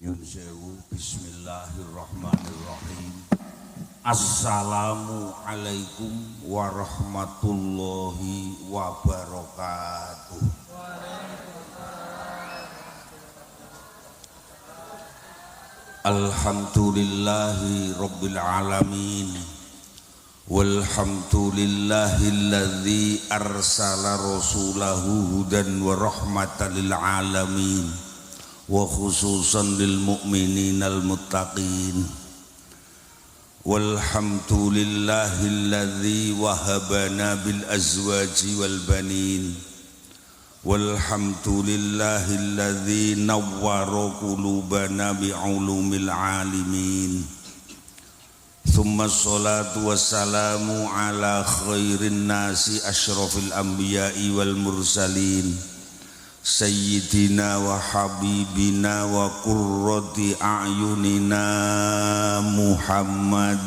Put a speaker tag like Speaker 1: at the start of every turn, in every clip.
Speaker 1: Nyun sewu, bismillahirrahmanirrahim. Assalamualaikum warahmatullahi wabarakatuh. Alhamdulillahi rabbil alamin. Walhamdulillahilladzi arsala rasulahu hudan wa rahmatan lil alamin wa khususan lil mu'mininal muttaqin. Walhamdulillahilladzi wahabana bil azwaji wal banin. Walhamdulillahilladzi nawwara qulubana bi ulumil alimin. Thumma salatu wassalamu ala khairin nasi asyrafil anbiya'i wal mursalin sayyidina wa habibina wa qurrati a'yunina Muhammad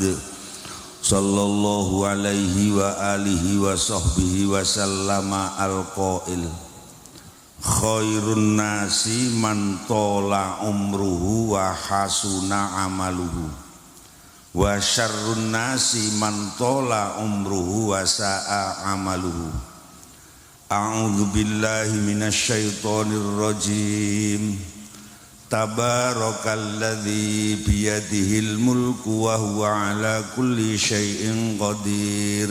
Speaker 1: sallallahu alaihi wa alihi wa sahbihi wa sallama al-qail khairun nasi man tola umruhu wa hasuna amaluhu wa syarrun nasi man tola umruhu wa sa'a amaluhu. A'udzu billahi minasyaitonir rajim. Tabarakalladzi biyadihil mulku wa huwa ala kulli syai'in qadir.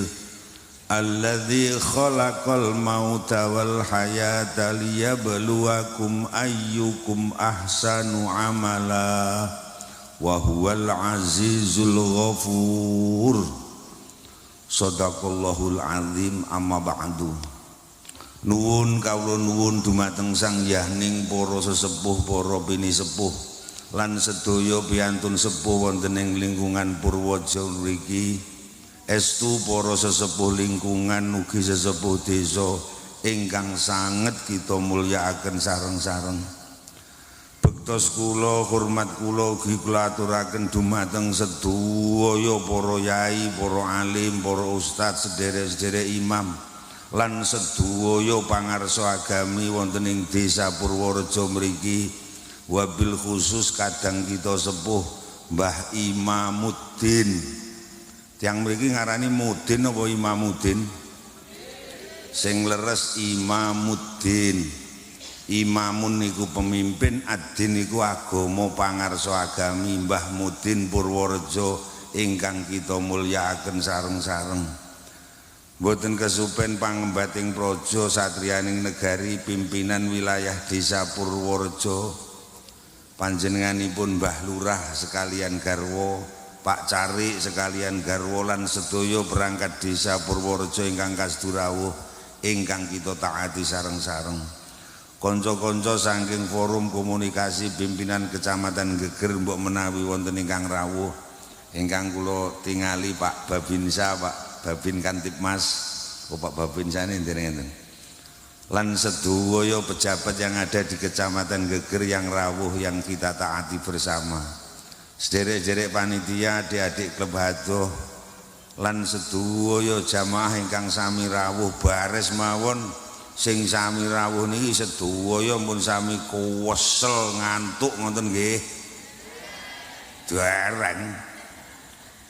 Speaker 1: Alladzi khalaqal mauta wal hayata liyabluwakum ayyukum ahsanu amala. Wa huwal azizul ghafur. Shadaqallahul azim. Amma ba'du. Nuwun kawula nuwun dumateng Sang Yahning para sesepuh para bini sepuh lan sedaya piyantun sepuh wonten ing lingkungan Purwaja mriki. Estu para sesepuh lingkungan ugi sesepuh desa ingkang sanget kita mulyakaken sareng-sareng. Bektos kula, hormat kula ugi kula aturaken dumateng sedaya para yai, para alim, para ustaz, sederek-sederek imam lan sedaya pangarsa agami wonten ing Desa Purworejo mriki, wabil khusus kadang kita sepuh Mbah Imamuddin. Tiang mriki ngarani Mudin apa Imamuddin? Sing leres Imamuddin. Imamun niku pemimpin, adin niku agama pangarsa agami. Mbah Mudin Purworejo ingkang kita mulyakaken sareng-sareng. Mboten kesupen pangembating praja satriyaning negari pimpinan wilayah Desa Purworejo. Panjenenganipun Mbah Lurah sekalian garwa, Pak Cari sekalian garwa lan sedaya perangkat Desa Purworejo ingkang kasturawuh ingkang kita taati sareng-sareng. Konco-konco saking forum komunikasi pimpinan Kecamatan Geger mbok menawi wonten ingkang rawuh ingkang kula tingali Pak Babinsa, Pak Babin Kantipmas, Pak Babinsa nenten lan sedaya pejabat yang ada di Kecamatan Geger yang rawuh yang kita taati bersama. Sederek-sederek panitia, adik-adik klub hadoh lan sedaya jamaah ingkang sami rawuh bares mawon. Sing sami rawuh niki sedaya pun sami kuwesel ngantuk ngoten nggih. Dereng.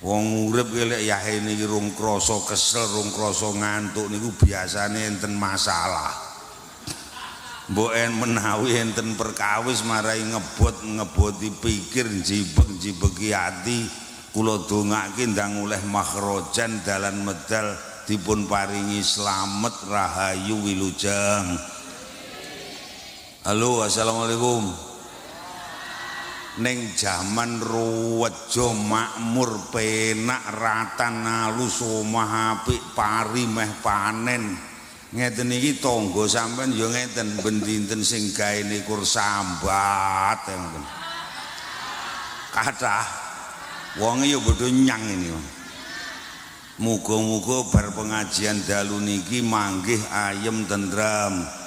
Speaker 1: Wong urip ki lek yahe niki rung krasa kesel, rung krasa ngantuk niku biasane enten masalah. Mbok menawi enten perkawis marai ngeboti pikir njibeg-njibegi ati, kula dongake ndang oleh makhrajan dalan medal dipun paringi slamet rahayu wilujeng. Halo, assalamualaikum. Ning jaman ruwejo makmur penak ratan alus omah apik pari meh panen ngeten iki tangga sampean ya ngeten ben-dinten sing gaene kur sambat ngoten. Kathah wong ya padha nyang ini. Muga-muga bar pengajian dalu niki manggih ayem tentrem.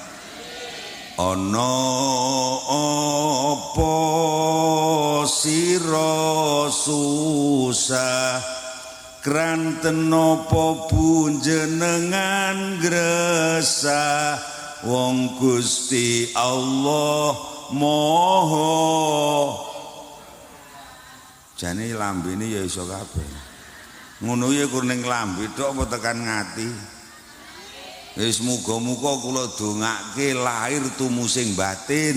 Speaker 1: Ana apa sira susah kranten apa punjenengan gresah wong Gusti Allah Maha Jane lambene ya iso kabeh. Ngono ya kur ning lambe tok apa tekan ngati. Wis muga-muga kula dongake lahir tumusing batin.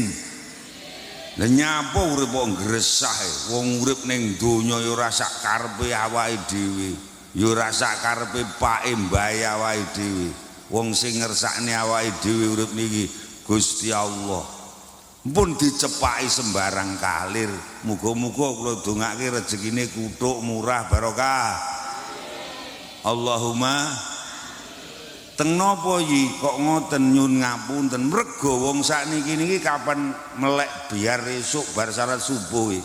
Speaker 1: Lah nyapa urip kok gresah wong urip ning donya ya ora sak karepe awake dhewe. Ya ora sak karepe pake mbae awake dhewe. Wong sing ngersakne awake dhewe urip niki Gusti Allah. Pun dicepaki sembarang kalir. Muga-muga kula dongake rezekine kuthuk murah barokah. Allahumma teng napa iki kok ngoten nyun ngapunten mergo wong sakniki niki kapan melek biar esuk bar salat subuh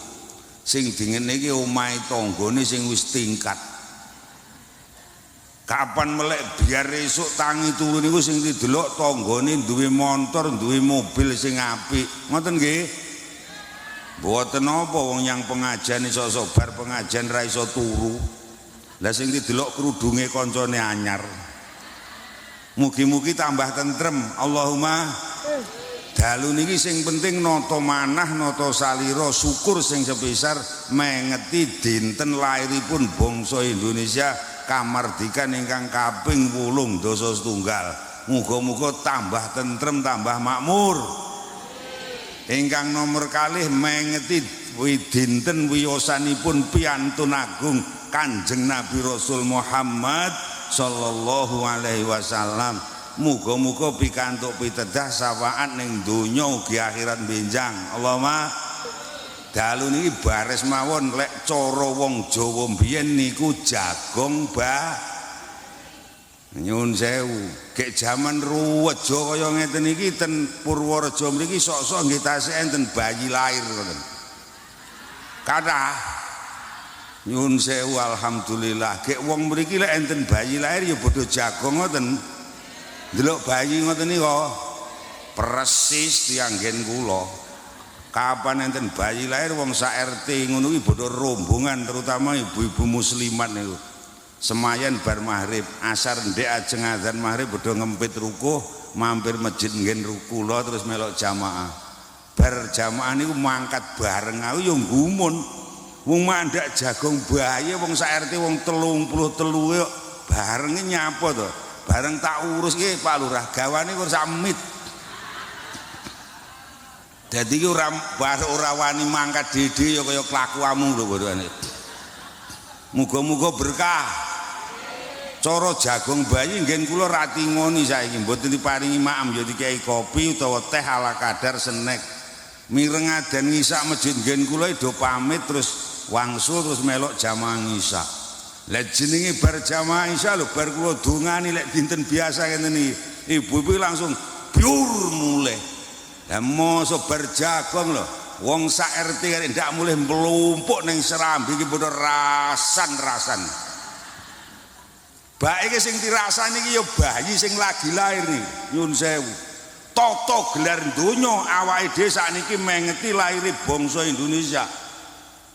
Speaker 1: sing dingene iki omahe tanggane sing wis tingkat. Kapan melek biar esuk tangi turu niku sing didelok tanggane duwe montor, duwe mobil sing apik. Ngoten nggih. Mboten napa wong yang pengajian iso bar pengajian ra iso turu. Lah sing didelok krudunge kancane anyar. Mugi-mugi tambah tentrem. Allahumma dalu niki sing penting nata manah nata salira syukur sing sebesar mengeti dinten lairipun bangsa Indonesia kamardikan ingkang kaping 8 dasa setunggal. Muga-muga tambah tentrem tambah makmur. Ingkang nomor kalih mengeti dinten wiyosanipun piyantun agung Kanjeng Nabi Rasul Muhammad sallallahu alaihi wasallam. Muga-muga pikantuk pitedah syafaat ning donya ugi akhirat benjang. Allahumma dalu niki bares mawon lek cara wong Jawa mbiyen niku jagong nyun sewu gek jaman ruwejo kaya ngeten iki ten Purworejo mriki sok-sok nggih tasih enten bayi lahir ngoten. Kathah nyun sewu alhamdulillah gek wong mriki lek enten bayi lahir ya padha jagong ngoten. Delok bayi ngoten nika persis tiyang nggen kula. Kapan enten bayi lahir wong sak RT ngono iki padha rombongan terutama ibu-ibu muslimat niku. Semayan bar maghrib asar ndek ajeng adzan maghrib padha ngempit rukuh mampir masjid nggen kula terus melok jamaah. Bar jamaah niku mangkat bareng aku ya nggumun. Wong mandhak jagong bayi wong sak RT wong 33 kok barenge nyapa to. Bareng tak urus ki Pak Lurah gawane kok samit. Dadi ki ora wani mangkat dhewe ya kaya kelakuanmu lho bodhone. Muga-muga berkah. Cara jagong bayi nggen kula ratingoni saiki mboten diparingi maem ya dikai kopi utawa teh ala kadar snack. Mireng adan ngisak masjid nggen kula do pamit terus wangsul terus melok jamaah ngisak. Lah jenenge bar jamaah isya lho bar kula dongani lek dinten biasa ngene iki ibu-ibu langsung biur mulih. Lah mosok bar jagong lho wong sak RT kan ndak mulih mlumpuk ning serambi iki padha rasan-rasan. Baike sing dirasani iki ya bayi sing lagi lahir iki nyun sewu. Tata gelar donya awake dhewe sakniki mengeti lahire bangsa Indonesia.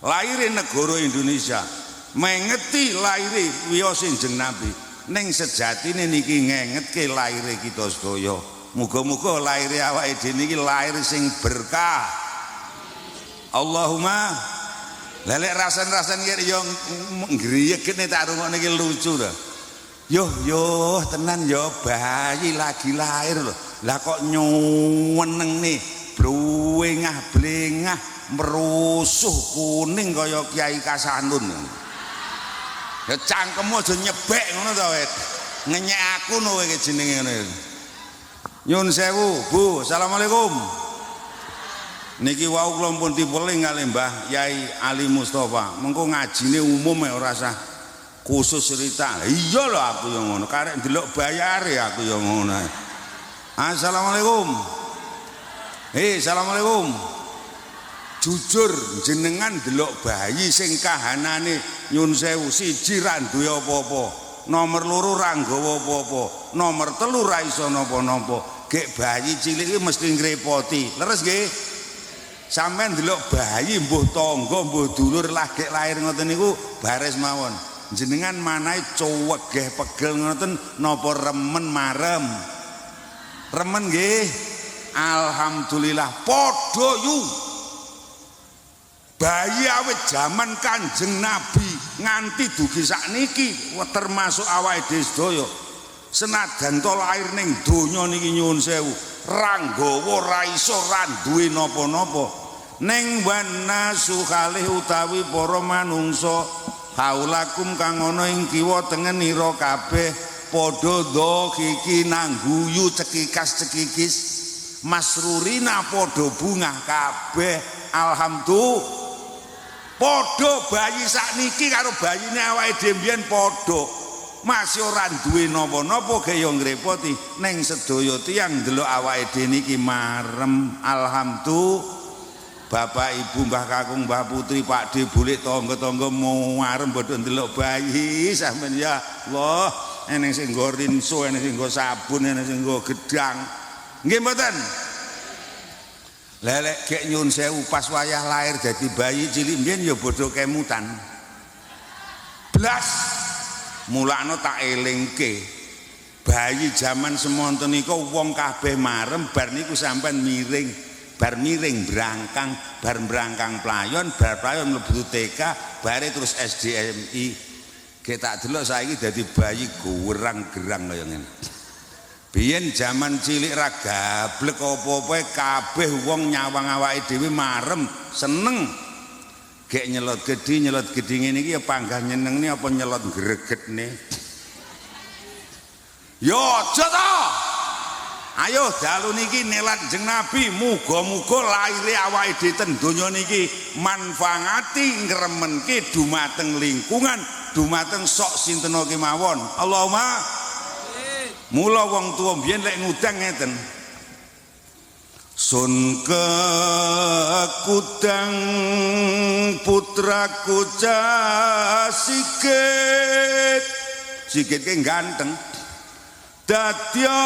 Speaker 1: Lahire negara Indonesia. Mengeti lahire wiyose Kanjeng Nabi ning sejatine niki ngengetke lahire kita sedaya. Muga-muga lahire awake dhewe niki lahir sing berkah. Allahumma lelek rasan-rasan kiri yang ngriyekne tak rungokne iki lucu lho. Yo tenan yo bayi lagi lahir lho. Lah kok nyuwenengne blengah-blengah merusuh kuning kaya Kiai Kasanun. Ya cangkemmu aja nyebek ngono to wit. Ngenyek aku no kowe jenenge ngene. Nyun sewu, Bu. Assalamualaikum. Niki wau kula pun dipeling kali Mbah Yai Ali Mustofa. Mengko ngajine umum ora usah khusus cerita. Iya lho aku yang ngono. Karek ndelok bayare aku yang ngono. Assalamualaikum. Assalamualaikum. Jujur jenengan delok bayi sing kahanane nyun sewu siji ra duwe apa-apa, nomor loro ra nggawa apa-apa, nomor telu ra iso napa-napa. Gek bayi cilik iki mesti ngrepoti. Leres nggih? Sampeyan delok bayi mbuh tangga, mbuh dulur lagi lahir ngoten niku bares mawon. Jenengan manahe cuwegeh pegel ngoten napa remen marem? Remen nggih. Alhamdulillah padha yu. bayi awet zaman Kanjeng Nabi nganti dugi sakniki termasuk awake dhewe sedaya senajan to lair ning donya niki nyuwun sewu ra nggawa ra iso ra duwe napa-napa ning wanasu kalih utawi para manungsa haulakum kang ana ing kiwa tengenira kabeh padha dhiki nangguyu cekikas-cekikis masrurina padha bungah kabeh alhamdulillah padha bayi sakniki karo bayine awake dhewe mbiyen padha masih ora duwe napa-napa kaya ngrepoti ning sedaya tiyang ndelok awake dhewe niki marem alhamdulillah Bapak Ibu Mbah Kakung Mbah Putri Pak De bulik tangga-tangga marem padha ndelok bayi sampeyan ya Allah eneng sing nggo rinso eneng sing nggo sabun eneng sing nggo gedang nggih mboten lelek gek nyun sewu pas wayah lahir dadi bayi cilik mbiyen ya bodho kemutan blas mulane tak elingke bayi zaman semonten niku wong kabeh marem bar niku sampean miring bar miring brangkang bar brangkang playon bar playon mlebu TK bare terus SDMI gek tak delok saiki dadi bayi gerang-gerang kaya ngene biyen zaman cilik ra gablek apa-apa kabeh wong nyawang awake dhewe marem seneng gek nyelot gedhi ngene iki ya panggah nyenengne apa nyelot gregetne yo aja to ayo dalu niki nelat Kanjeng Nabi muga-muga laire awake dhewe ten donya niki manfaati ngremenke dumateng lingkungan dumateng sok sinten kemawon Allahumma mula wong tuwa mbiyen lek ngudang ngeten sun kekudang putraku sikit sikit ke ganteng dadya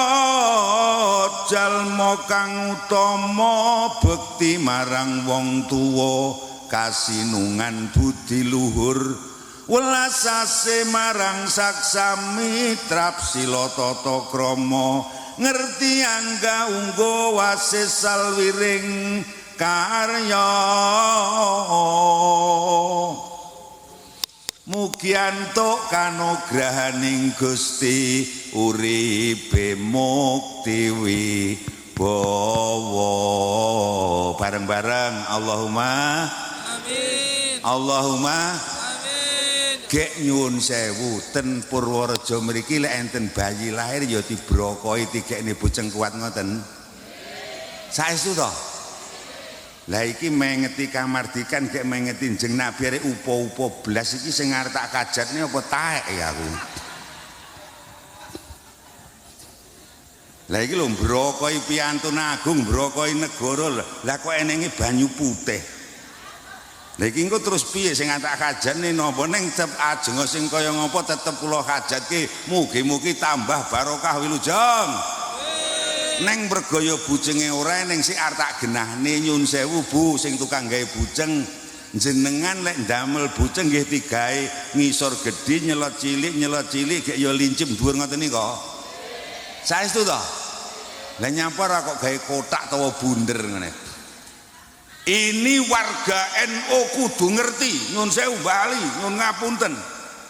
Speaker 1: jalma kang utama bekti marang wong tuwa kasinungan budi luhur welasase marang saksami trapsila tata krama ngerti angga unggo wasis salwiring karya mugi antuk kanugrahaning Gusti uripe mukti wibawa bareng-bareng Allahumma amin Allahumma gek nyuwun sewu ten Purworejo mriki lek enten bayi lahir ya dibrokoi tigekne bojeng kuat ngoten saestu to lah iki mengeti kamardikan gek mengeti Kanjeng Nabi arek upo-upo blas iki sing arep tak kajatne apa taek ya aku lah iki lho brokoi piantun agung brokoi negara lah kok enenge banyu putih lha iki engko terus piye sing tak kajane napa ning ajeng sing kaya ngapa tetep kula hajatke mugi-mugi tambah barokah wilujeng neng mergaya bujenge ora ning sik arep tak genahne nyun sewu Bu sing tukang gawe bujeng jenengan lek ndamel bujeng nggih digawe ngisor gedhi nyelot cilik gek ya lincip dhuwur ngoten nika saestu to lha nyapa ora kok gawe kotak utawa bunder ngene ini warga NU kudu ngerti nyun sewu bali nyun ngapunten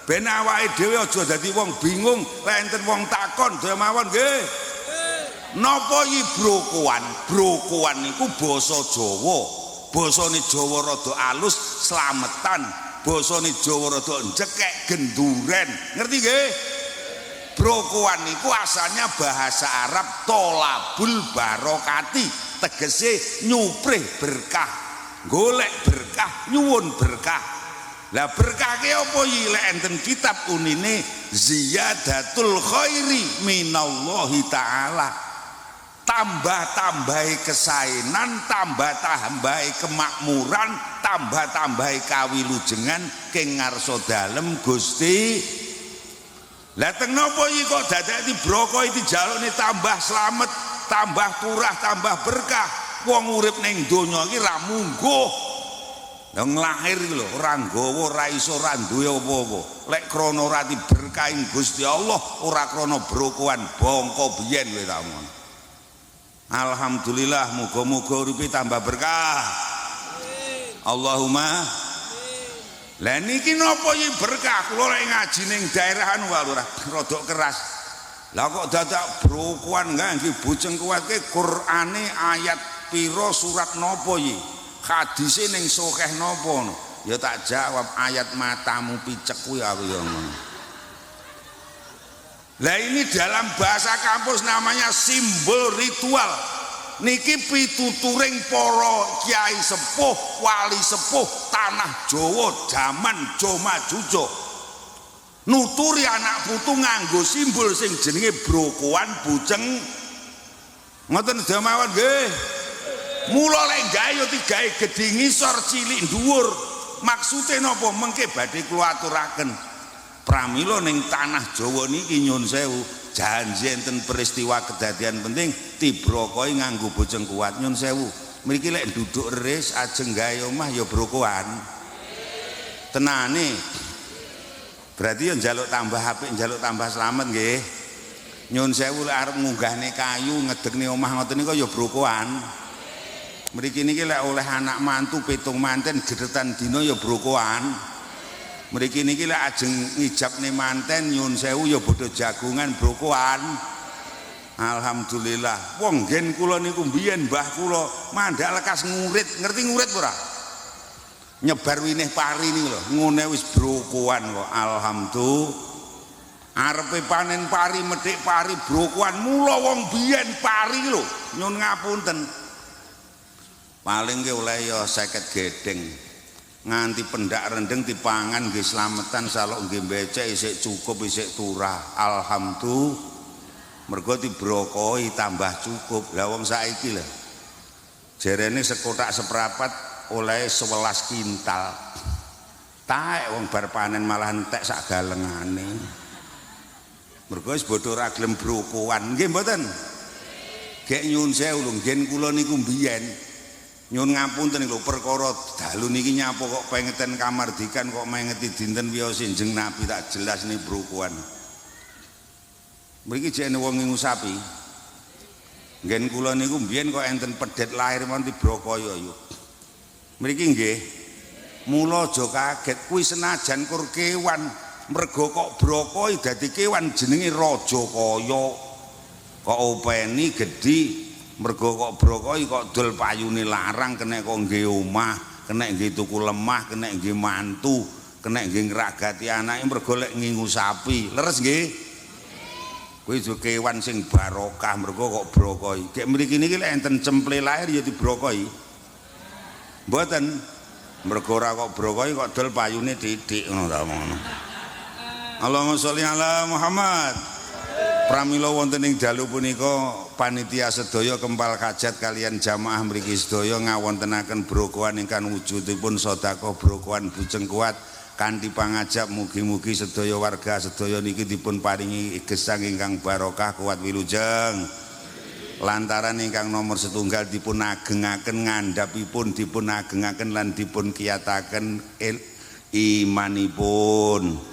Speaker 1: ben awake dhewe aja dadi wong bingung lek enten wong takon dhewe mawon nggih napa iki brokoan niku basa Jawa basane Jawa rada alus slametan basane Jawa rada njekek genduren ngerti nggih brokoan niku asalnya bahasa Arab tolabul barokati tegese nyuprih berkah golek berkah nyuwun berkah lah berkah ki apa iki lek enten kitab unine ziyadatul khairi minallahi taala tambah-tambahi kesaenan tambah-tambahi kemakmuran tambah-tambahi kawilujengan keng ngarsa dalem Gusti lah teng napa iki kok dadek dibrokoi dijalukne tambah slamet tambah turah tambah berkah wong urip ning donya iki ra mungguh lha nglahir iki lho ora nggawa ora iso ora duwe apa-apa lek krana ora diberkahi Gusti Allah ora krana brokoan bangka biyen kowe tak ngono alhamdulillah muga-muga uripe tambah berkah Allahumma. Lah niki napa iki berkah kula lek ngaji ning daerah anu wae ora rada keras. Lah kok dadak brokoan nggih bujeng kuwatke Qur'ane ayat pira surat napa iki? Hadise ning sokeh napa ngono? Ya tak jawab ayat matamu picek kuwi aku ya ngono. Lah ini dalam bahasa kampus namanya simbol ritual. Niki pituturing para kiai sepuh, wali sepuh tanah Jawa jaman Jomajujo. Nuturi anak putu nganggo simbol sing jenenge brokoan bujeng. Ngoten damawan nggih. Mula lek gawe yo digawe gedhi ngisor cilik dhuwur. Maksude napa mengke badhe kula aturaken. Pramila ning tanah Jawa niki nyun sewu janji enten peristiwa kedadian penting dibrokoi nganggo bojeng kuat nyun sewu. Mriki lek duduk ris ajeng gawe omah ya brokoan. Tenane. Berarti ya njaluk tambah apik, njaluk tambah slamet nggih. Nyun sewu lek arep ngunggahne kayu ngedekne omah ngoten niku ya brokoan. Mriki niki lek oleh anak mantu pitung manten gedhetan dina ya brokoan. Mriki niki lek ajeng ngijabne manten nyun sewu ya bodho jagungan brokoan. Alhamdulillah. Wong nggen kula niku mbiyen mbah kula mandhak lekas ngurit, ngerti ngurit ora? Nyebar winih pari niku lho, ngene wis brokoan kok. Alhamdulillah. Arepe panen pari medhik pari brokoan mula wong biyen pari lho, nyun ngapunten. Paling ke oleh ya 50 gedeng nganti pendak rendeng dipangan nggih slametan salok nggih becek isik cukup isik turah. Alhamdulillah mergo dibrokoi tambah cukup. Lah wong saiki lho jerene sekotak seprapat oleh 11 kintal taek wong bar panen malah entek sak galengane mergo wis bodho ra gelem brokoan nggih mboten. Gek nyun sewu lho ngen kula niku mbiyen nyun ngapunten lho perkara dalu niki nyapa kok pengeten kamardikan kok mengeti dinten wiyose Kanjeng Nabi tak jelas nih brokoan. Mriki jekne wong ngusapi. Nggen kula niku mbiyen kok enten pedet lahir mon dibrokaya yo. Mriki nggih. Mula aja kaget kuwi senajan kur kewan mergo kok brokoi dadi kewan jenenge raja kaya. Kok openi gedhi mergo kok brokoi kok dol payune larang kena kok nggih omah, kena nggih tuku lemah, kena nggih mantu, kena nggih ngragati anake mergo lek ngingu sapi. Leres nggih? Kuwi kewan sing barokah mergo kok brokoi. Gek mriki niki lek enten cemple lahir ya dibrokoi. Mboten mergo ora kok brokoi kok dol payune titik ngono ta ngono. Allahumma sholli ala Muhammad. Pramila wonten ing dalu punika panitia sedaya kempal kajat kalian jamaah mriki sedaya ngawontenaken brokoan ingkang wujudipun sedekah brokoan bujeng kuat kanthi pangajap mugi-mugi sedaya warga sedaya niki dipun paringi gesang ingkang barokah kuat wilujeng. Lantaran ingkang nomor setunggal dipun agengaken ngandhapipun dipun agengaken lan dipun kiyataken imanipun.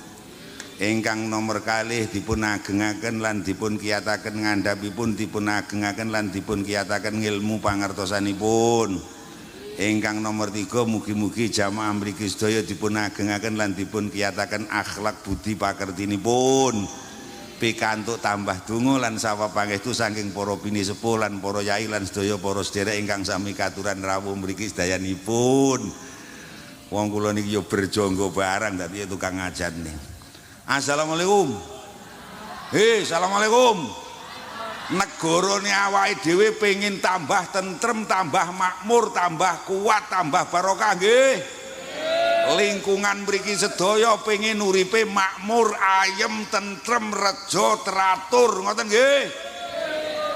Speaker 1: Ingkang nomor kalih dipun agengaken lan dipun kiyataken ngandhapipun dipun agengaken lan dipun kiyataken ngilmu pangertosanipun. Ingkang nomor 3 mugi-mugi jamaah mriki sedaya dipun agengaken lan dipun kiyataken akhlak budi pakertinipun. Pikantuk tambah donga lan sawa pangestu saking para bini sepuh lan para yai lan sedaya para sedherek ingkang sami katuran rawuh mriki sedayanipun. Wong kula niki ya berjangga barang dadi tukang ngajan nih. Assalamualaikum. Assalamualaikum. Negara ni awake dhewe pengin tambah tentrem, tambah makmur, tambah kuat, tambah barokah nggih. Lingkungan mriki sedaya pengin uripe makmur, ayem, tentrem, reja, teratur, ngoten nggih.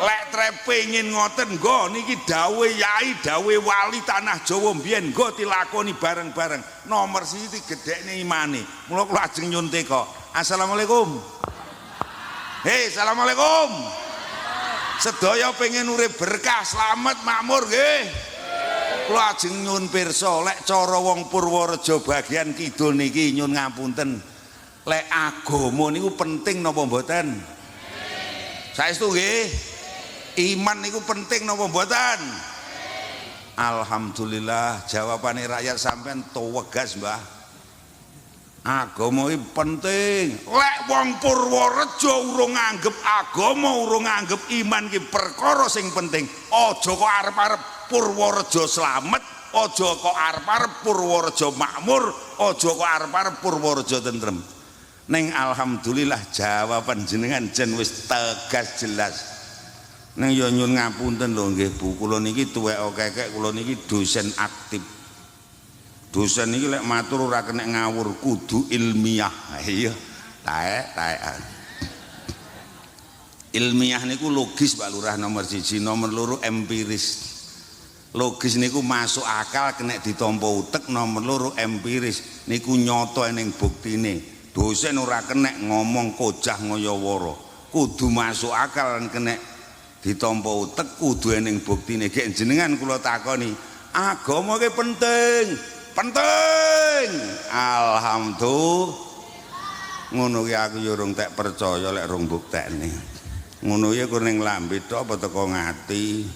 Speaker 1: Lek trepengin ngoten nggo niki dawuh yai, dawuh wali tanah Jawa mbiyen nggo dilakoni bareng-bareng. Nomor siji gedhekne imane. Mula kula ajeng nyun teka. Assalamualaikum. Assalamualaikum. Sedaya pengen urip berkah, slamet, makmur nggih. Kula ajeng nyun pirsa, lek cara wong Purworejo bagian kidul niki nyun ngapunten. Lek agama niku penting napa mboten? Saestu nggih. Iman niku penting napa mboten? Alhamdulillah jawabane rakyat sampean tuwegas Mbah. Agama iki penting. Lek wong Purworejo urung nganggep agama, urung nganggep iman ki perkara sing penting, aja kok arep-arep Purworejo slamet, aja kok arep-arep Purworejo makmur, aja kok arep-arep Purworejo tentrem. Ning alhamdulillah jawaban jenengan jen wis tegas jelas. Ning ya nyun ngapunten lho nggih Bu, kula niki tuwek kekek, kula niki dosen aktif. Dosen niki lek matur ora kena ngawur, kudu ilmiah. Iya, taek. Ilmiah niku logis Pak Lurah nomor 1, nomor 2 empiris. Logis niku masuk akal kena ditampa utek, nomor 2 empiris niku nyata ning buktine. Dosen ora kena ngomong kojah ngoyoworo, kudu masuk akal lan kena ditampa utek, kudu ening buktine. Gek jenengan kula takoni, agama ki penting. Alhamdulillah. Ngono ki aku ya urung tak percaya lek rung buktekne. Ngono ya kur ning lambe tok apa teko ngati.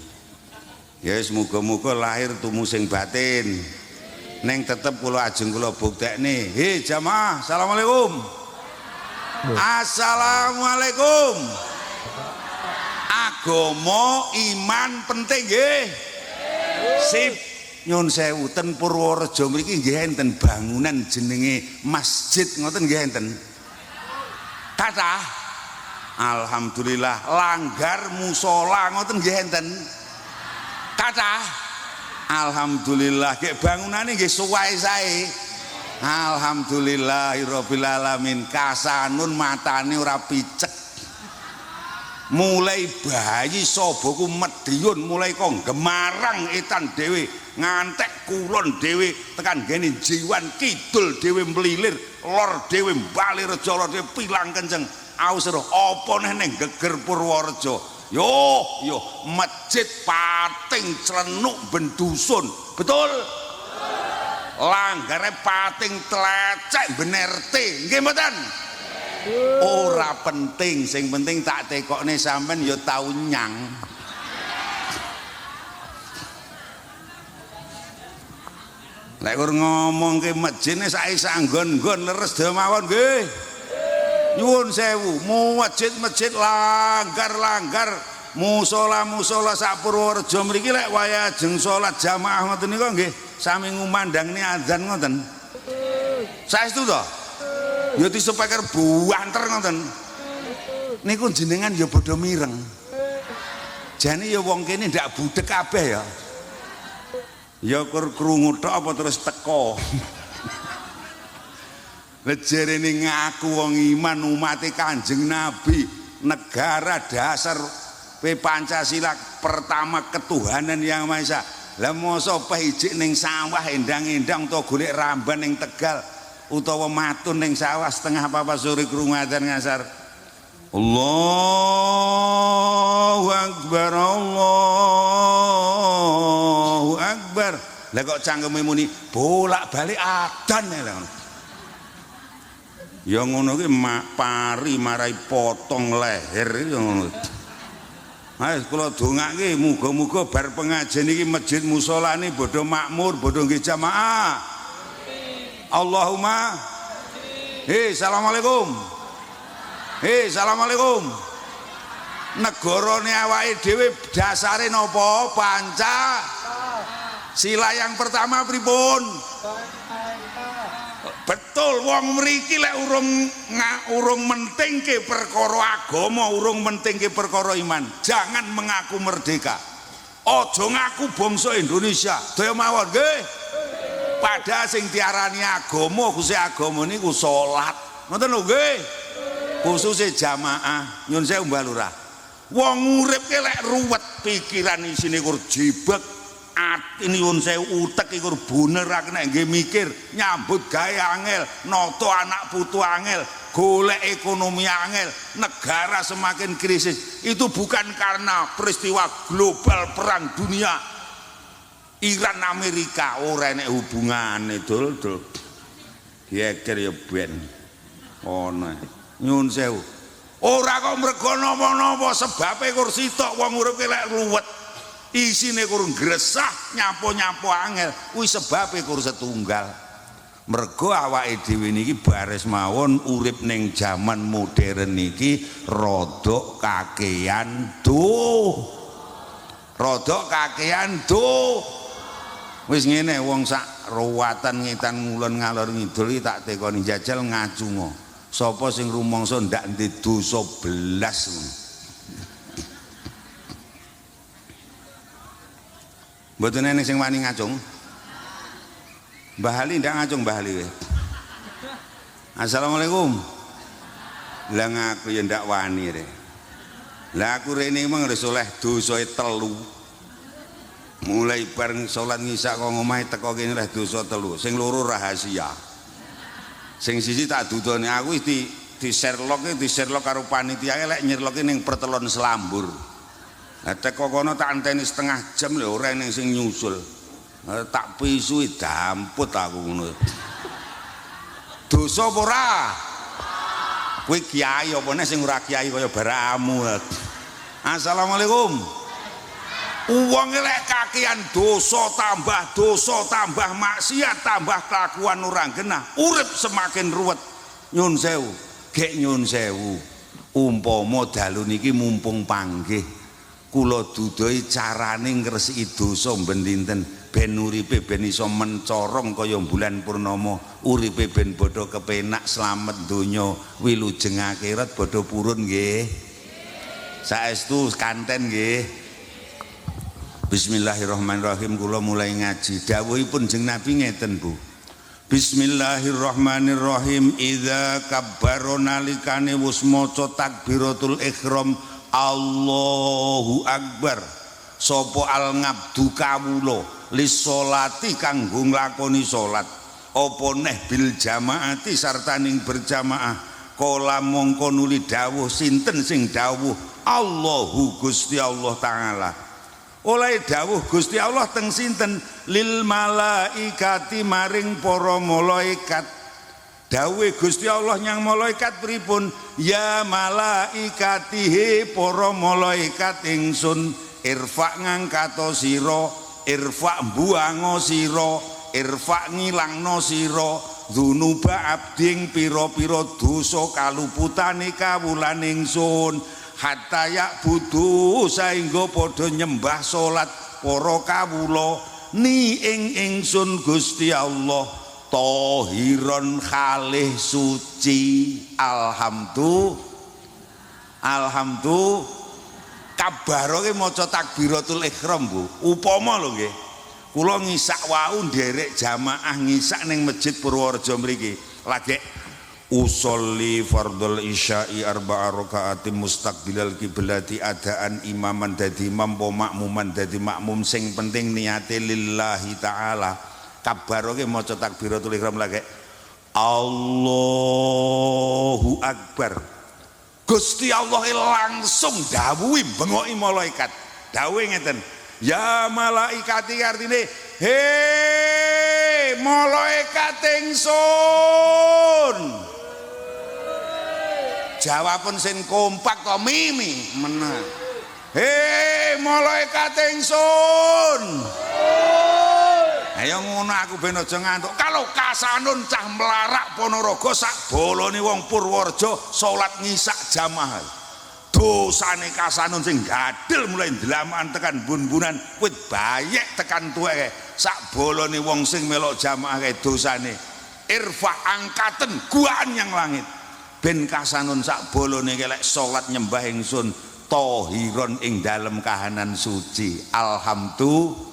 Speaker 1: Ya wis muga-muga lahir tumu sing batin. Ning tetep kula ajeng kula buktekne. He jamaah, assalamualaikum. Assalamualaikum. Agama iman penting nggih. Sip. Nyun sewu ten Purworejo mriki nggih enten bangunan jenenge masjid ngoten nggih enten. Kathah. Alhamdulillah langgar musala ngoten nggih enten. Kathah. Alhamdulillah gek bangunane nggih suwae sae. Alhamdulillahirabbil alamin. Kasanun matane ora picek. Mulai bayi soboku Madiun, mulai kok Gemarang etan dhewe ngantek kulon dhewe tekan gene Jiwan kidul dhewe mlilir, lor dhewe Bali Rejo dhewe pilang kenceng. Aus ro apa neh ning geger Purworejo. Yo masjid pating clenuk ben dusun. Betul? Langgare pating tlecek ben RT. Nggih mboten? Ora penting, sing penting tak tekokne sampean ya tau nyang. Lek kur ngomongke masjid sak sanggon-nggon leres dhewe mawon nggih. Nyuwun sewu, masjid langgar musola sak Purworejo mriki lek wayah ajeng salat jamaah ngoten niku nggih sami ngumandangne adzan ngoten. Saestu to? Ya disepeker buanter ngoten. Niku jenengan ya padha mireng. Jane ya wong kene ndak budhek kabeh ya. Ya kur krungu tok apa terus teko. Lejerene ngaku wong iman umate Kanjeng Nabi, negara dasar Pancasila pertama ketuhanan yang Maha Esa. Lah mosok pejik ning sawah endang-endang utawa golek ramban ning Tegal utawa matun ning sawah setengah papa sore krungu adzan ngasar. Allahu Akbar, Allahu Akbar. Lah kok cangkeme muni bolak-balik adzan lho. Ya ngono ki pari marai potong leher ya ngono. Ayo kula dongake muga-muga bar pengajian iki masjid musolane bodho makmur, bodho nggih jamaah. Allahumma. Hei, assalamualaikum. Hei, assalamualaikum. Negarane awake dhewe dasare napa? Pancasila. Yang pertama pripun? Betul, wong mriki lek urung mentingke perkara agama, urung mentingke perkara iman, jangan mengaku merdeka. Aja ngaku bangsa Indonesia. Daya mawon nggih. Padahal sing diarani agama, khusus agama niku salat. Ngoten lho nggih. Khususe jamaah. Nyun sewu Mbah Lurah. Wong urip ki lek ruwet pikiran isine kur jibek. Ati nyun sewu utek iku bener ra kena nggih mikir, nyambut gawe angel, nata anak putu angel, golek ekonomi angel, negara semakin krisis. Itu bukan karena peristiwa global perang dunia Iran Amerika, ora enek hubungane dul. Geger ya ben. Ono. Nyun sewu. Ora kok mergo napa-napa sebabe kursi tok wong urip lek ruwet. isine kurang gresah nyapo-nyapo angel kuwi sebabe kur setunggal mergo awake dhewe niki baris mawon urip ning jaman modern niki rodok kakean wis ngene wong sak ruwatan ngitan ngulon ngalor ngidul tak tekoni jajal ngacungo sapa sing rumangsa ndak ndek dosa belas mboten enek sing wani ngacung Mbah Ali ndak ngacung Mbah Ali Assalamualaikum lah ngaku ya ndak wani re lah aku rene mung wis oleh dosae 3 mulai bareng salat ngisak kok ngomahe teko kene leh dosa 3 sing loro rahasia sing siji tak dudone aku di Sherlock karo panitia lek nyerloke ning pertelon Selambur lah teko kono tak anteni setengah jam lho ora ning sing nyusul tak pisui damput aku ngono dosa apa ora kowe kiai apa nek sing ora kiai kaya baramu Assalamualaikum uang lek kakean dosa tambah maksiat tambah kelakuan orang genah urip semakin ruwet nyun sewu gek nyun sewu umpama dalu niki mumpung panggih kula dudohi carane ngresiki dosa ben dinten ben uripe ben iso mencorong kaya bulan purnama uripe ben bodho kepenak slamet donya wilujeng akhirat bodho purun nggih saestu kanten nggih Bismillahirrahmanirrahim kula mulai ngaji dawuhipun jeng Nabi ngeten Bu Bismillahirrahmanirrahim idza kabbara nalikane wis maca takbiratul ihram Allahu akbar sapa al ngabdu kawula lis sholati kanggo nglakoni salat apa neh bil jamaati sartaning berjamaah kala mongko nuli dawuh sinten sing dawuh Allahu Gusti Allah taala oleh dawuh Gusti Allah teng sinten lil malaikati maring para malaikat dawuhe Gusti Allah nyang malaikat pripun ya malaikatihi para malaikat ingsun irfa ngangkato sira irfa mbuango sira irfa ngilangno sira dzunuba abding pira-pira dosa kaluputane kawulan ingsun hatta yak budu saengga padha nyembah salat para kawula ni ing ingsun Gusti Allah tahiron khalih suci alhamdulillah kabaroke maca takbiratul ihram Bu upama lho nggih kula ngisak wau nderek jamaah ngisak ning Masjid Purworejo mriki lagi usolli fardhul isya'i arba'a raka'atin mustaqbilal kiblati adaan imaman dadi imam po makmuman dadi makmum sing penting niate lillahi ta'ala kabaroke maca takbiratul ihram lagi Allahu akbar Gusti Allah langsung dawuhi bengoki malaikat dawuhe ngeten ya malaikati artine he malaikat ingsun jawaban sing kompak kok mimi menang hei malaikat ingsun ayo ngono aku ben aja ngantuk kalau kasanun cah melarak Ponorogo sak bolone wong Purworejo salat ngisak jamaah dosane kasanun sing gadel mulai ndelaman tekan bun-bunan wit bayek tekan tuweke sak bolone wong sing melok jamaah kae dosane irfa angkaten guaan yang langit ben kasanun sak bolone kelek salat nyembah ingsun tahiron ing dalem kahanan suci alhamdulillah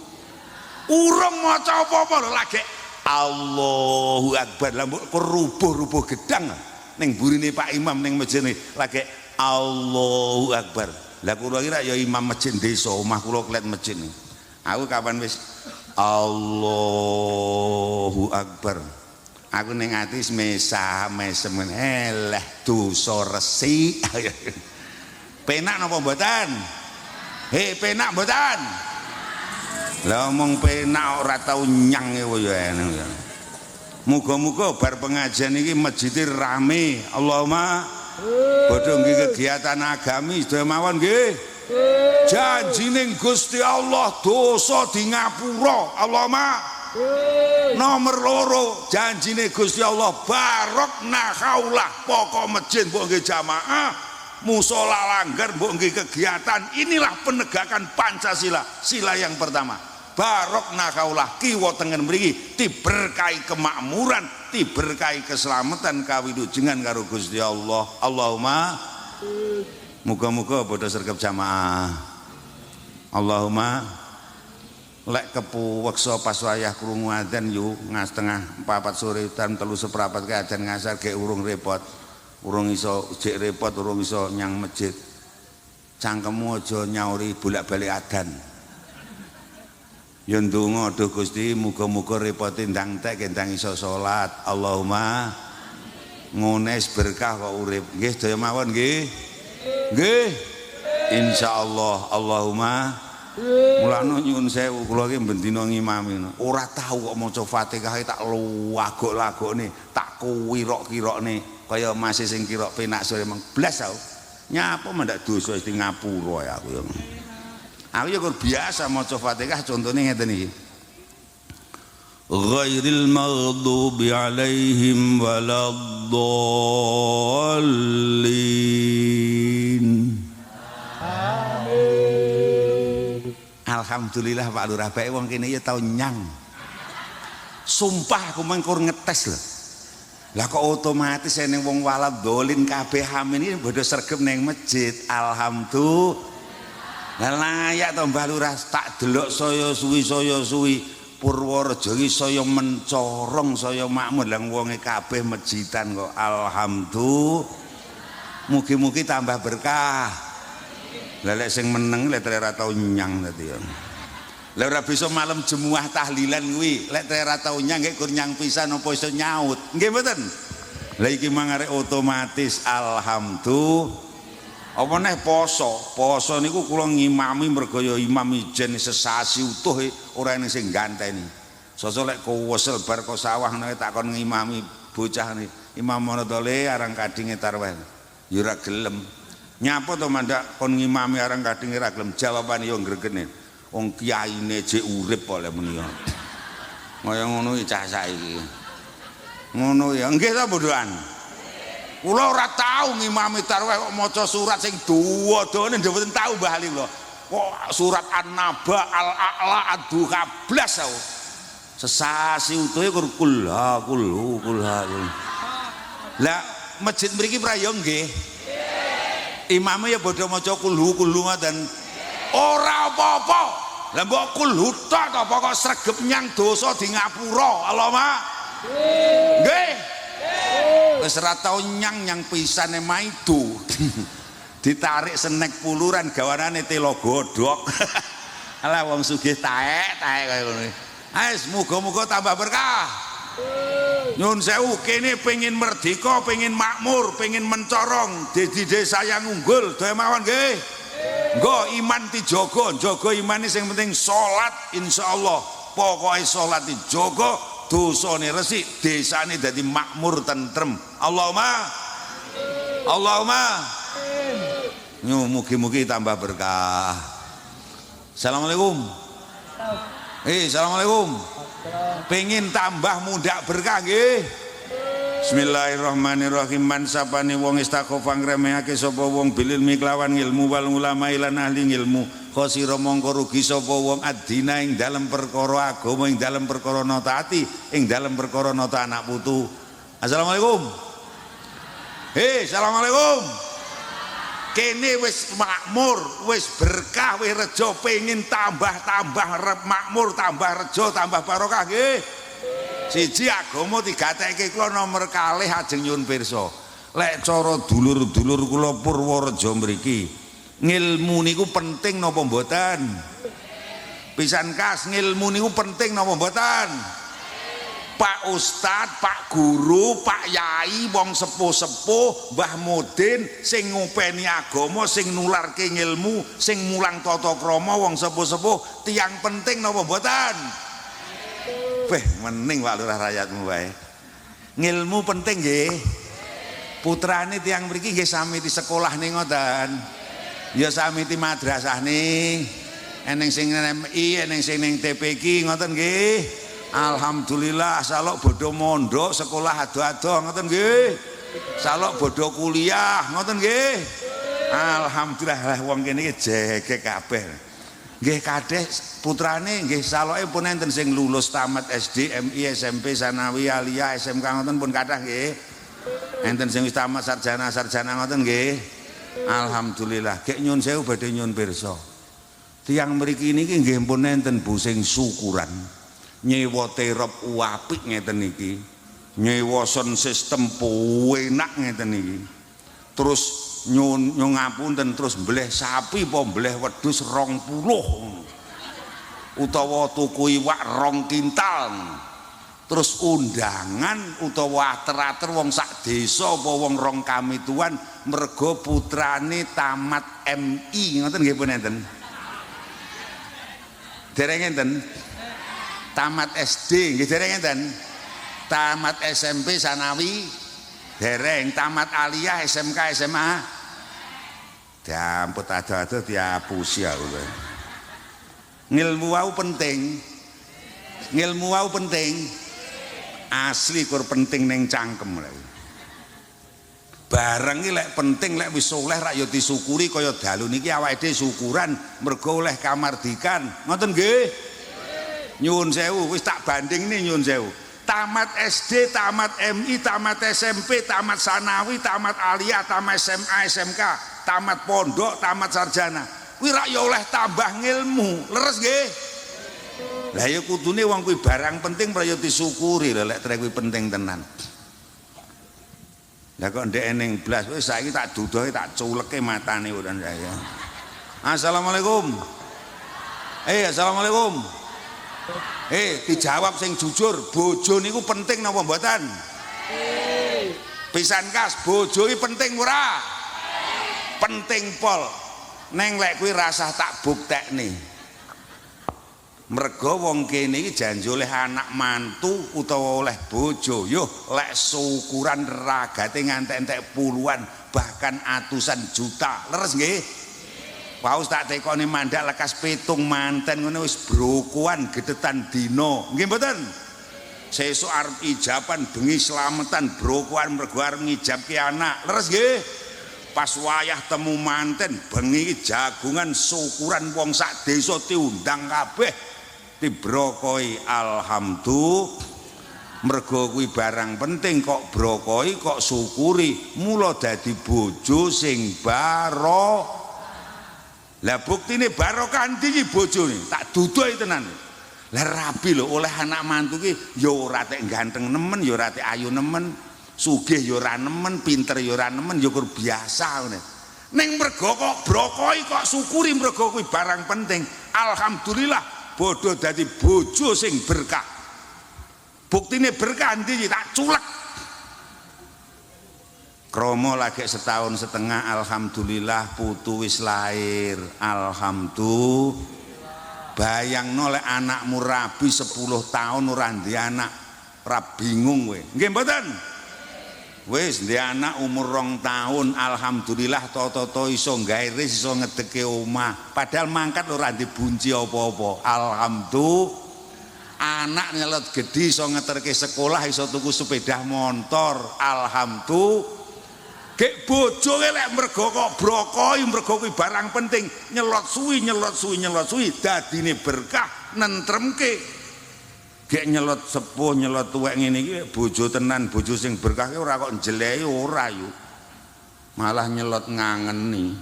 Speaker 1: urung maca apa-apa lho lagi Allahu akbar lah mbok rubuh-rubuh gedang ning burine Pak Imam ning masjid lagi Allahu akbar lah kula kira ya imam masjid desa omah kula klet masjid aku kapan wis Allahu akbar aku ning ati mesem eleh dosa resik penak napa mboten penak mboten lah omong penak ora tau nyang ya muga-muga bar pengajian iki masjid rame Allahumma bodho nggih kegiatan agami sedaya mawon nggih janjine Gusti Allah dosa di ngapura. Allahumma nomor loro janjine Gusti Allah barokna khaulah pokok masjid mbok nggih jamaah musola langgar mbok nggih kegiatan. Inilah penegakan Pancasila. Sila yang pertama barokna khaulah kiwa tengen mriki diberkahi kemakmuran diberkahi keselamatan kawilujengan karo Gusti Allah. Allahumma muga-muga padha sregep jamaah. Allahumma lek kepu weksa pas wayah krungu adzan yo setengah 4 sore jam 3:15 ke adzan ngasar ge urung repot. Urung iso jek repot, urung iso nyang masjid. Cangkemmu aja nyauri bolak-balik adzan. Ya ndonga duh Gusti muga-muga repote ndang tek ndang iso salat. Allahumma ngones berkah kok urip. Nggih sedaya mawon nggih. Nggih. Insyaallah. Allahumma mulane nyuwun sewu kula iki bendina ngimami ora tahu kok maca Fatihah tak lagok-lagokne tak kuwirok-kirokne kaya masih sing kirok penak sore meng blas tau nyapa mendak dosa wis ngapura ya aku ya. Aku ya kok biasa maca Fatihah contone ngeten iki. Ghairil maghdubi alaihim waladdallin. Alhamdulillah Pak Lurah bae wong kene ya tau nyang. Sumpah aku mengkur ngetes lho. Lah kok otomatis ning wong waladolin kabeh hamin iki bodho sregep ning masjid. Alhamdulillah. Lah layak to Mbah Lurah tak delok saya suwi Purworejo iki saya mencorong saya makmur lah wonge kabeh masjidan kok. Alhamdulillah. Mugi-mugi tambah berkah. Lelek sing meneng lek ora tau nyang dadi ya. Lek ora bisa malam jemuah tahlilan kuwi, lek ora tau nyang nggih kur nyang pisan apa iso nyaut. Nggih mboten? Lah iki mangare otomatis alhamdulillah. Apa neh poso? Poso niku kula ngimami mergo ya imam ijen sesasi utuh ora ana sing ganteni. Sosok lek kowesel bar kok sawah nek takon ngimami bocah ni. Imam monodole arang kadinge tarweh. Ya ora gelem. Nyapa to mandak kon ngimami arang kadinge ra gelem jawabane yo gregene wong kiyaine jek urip kok lek muni yo kaya ngono iki cah saiki ngono ya nggih ta bodohan kula ora tau ngimami tarweh kok maca surat sing dawa-dawane mboten tau Mbah Ali kula kok surat An-Naba Al-A'la Ad-Duha blas tau sesasi utuhe kul ha lah masjid mriki prayo nggih imamnya ya bodoh maca kulhu ngoten ora apa-apa lah mbok kulhu tok to pokok sregep nyang dosa di ngapura. Allahumma nggih wis ora tau nyang pisane maido ditarik senek puluran gawanane telo godhok ala wong sugih taek kaya ngono. Wis muga-muga tambah berkah. Nyun sewu kene pengen merdeka, pengen makmur, pengen mencorong di desa yang unggul doa mawon nggih. Nggo iman dijogo, jogo iman ini yang penting salat insyaallah. Pokoke salat dijogo, dosane resik, desane dadi makmur tentrem. Allahumma nyu mugi-mugi tambah berkah. Assalamualaikum. Assalamualaikum. Pengen tambah muda berkah nggih. Bismillahirrahmanirrahim. Man sapane wong istaghfar ngremehake sapa wong bilil miklawan ilmu wal ulama lan ahli ilmu khosira mongko rugi sapa wong adina ing dalem perkara agama ing dalem perkara nata ati ing dalem perkara nata anak putu. Assalamualaikum. Assalamualaikum. Kene wis makmur, wis berkah, wis rejo pengen tambah makmur, tambah rejo, tambah barokah nggih. Siji agama digatekke kula nomor kalih ajeng nyuwun pirsa. Lek cara dulur-dulur kula Purworejo mriki, ngilmu niku penting napa mboten? Pisan kas ngilmu niku penting napa mboten? Pak Ustad, Pak Guru, Pak Yai, wong sepuh-sepuh, Mbah Mudin sing ngopeni agama, sing nularke ngilmu, sing mulang tata krama wong sepuh-sepuh, tiang penting napa mboten? Weh, mening Pak Lurah rakyatmu wae. Ngilmu penting nggih. Putrane tiang mriki nggih sami di sekolah ning ngoten. Ya samiti madrasah nih. Eneng sing MI, eneng sing ning TPQ ngoten nggih. Alhamdulillah salok bodho mondok sekolah ado-ado ngoten nggih. Salok bodho kuliah ngoten nggih. Alhamdulillah wong kene iki jege kabeh. Nggih kadeh putrane nggih saloke pun enten sing lulus tamat SD, MI, SMP, Sanawi, Aliyah, SMK ngoten pun kathah nggih. Enten sing wis tamat sarjana ngoten nggih. Alhamdulillah. Gek nyun sewu badhe nyun pirsa. Tiyang mriki niki nggih pun enten Bu sing syukuran. Nyewa terop apik ngeten niki. Nyewa sound system enak ngeten niki. Terus nyun ngapunten terus mbleh sapi apa mbleh wedhus 20 utawa tuku iwak 2 kintal. Terus undangan utawa ater-ater wong sak desa apa wong rong kamituan mergo putrane tamat MI ngoten nggih pun enten. Dereng enten. Tamat SD nggih dereng enten. Tamat SMP Sanawi dereng, tamat Aliyah SMK SMA. Diamput ado-ado diapusi aku. Ngilmu wau penting. Ngilmu wau penting. Asli kur penting neng cangkem lho. Barang iki lek penting lek wis soleh rak ya disyukuri kaya dalu niki awake dhewe syukuran mergo oleh kamardikan. Ngoten nggih? Nyuwun sewu wis tak bandingne nyuwun sewu. Tamat SD, tamat MI, tamat SMP, tamat Sanawi, tamat Aliyah, tamat SMA, SMK, tamat pondok, tamat sarjana. Kuwi rak ya oleh tambah ngilmu. Leres nggih? Lah ya kudune wong kuwi barang penting praya disyukuri lho lek trek kuwi penting tenan. Lah kok ndek ning blas wis saiki tak dudohe tak culeke matane udan saya. Assalamualaikum. Assalamualaikum. Dijawab sing jujur, bojo niku penting napa mboten? Pisan kas, bojo iki penting ora? Penting pol. Neng lek kuwi rasah tak buktekne. Mergo wong kene iki janji oleh anak mantu utawa oleh bojo yo lek syukuran ragate ngantek-entek puluhan bahkan atusan juta. Leres nggih? Paus tak tekoni mandak lekas pitung manten ngono wis brokoan gedetan dina. Nggih mboten? Sesuk arep ijaban bengi slametan brokoan mergo arep ngijabke anak. Leres nggih? Pas wayah temu manten bengi jagungan syukuran wong sak desa diundang kabeh. Dibrokoi alhamdulillah mergo kuwi barang penting kok brokoi kok syukuri mula dadi bojo sing baro. Lah buktine barokah ndi iki bojone tak duduhi tenan. Lah rabi lho oleh anak mantu ki ya ora tek ganteng nemen ya ora tek ayu nemen sugih ya ora nemen pinter ya ora nemen ya kur biasa ngene. Ning mergo kok brokoi kok syukuri mergo kuwi barang penting. Alhamdulillah bodoh dadi bojo sing berkah. Buktine berkah ndi tak culek. Kromo lagi setahun setengah alhamdulillah putu wis lahir. Alhamdulillah. Bayangno lek anakmu rabi 10 tahun ora ndek anak, ora bingung kowe. Nggih mboten? Wis ndek anak umur 2 tahun alhamdulillah toto iso gawe ris iso ngedeke omah. Padahal mangkat ora ndek bunci apa-apa. Alhamdulillah. Anak nyelot gede iso ngeterke sekolah iso tuku sepeda motor. Alhamdulillah. Gek bojo lek mergo kok brokoi mergo kuwi barang penting nyelot suwi dadine berkah nentremke. Gek nyelot sepuh nyelot tuwek ngene iki bojo tenan bojo sing berkah ki ora kok njelehi ora yo. Malah nyelot ngangeni.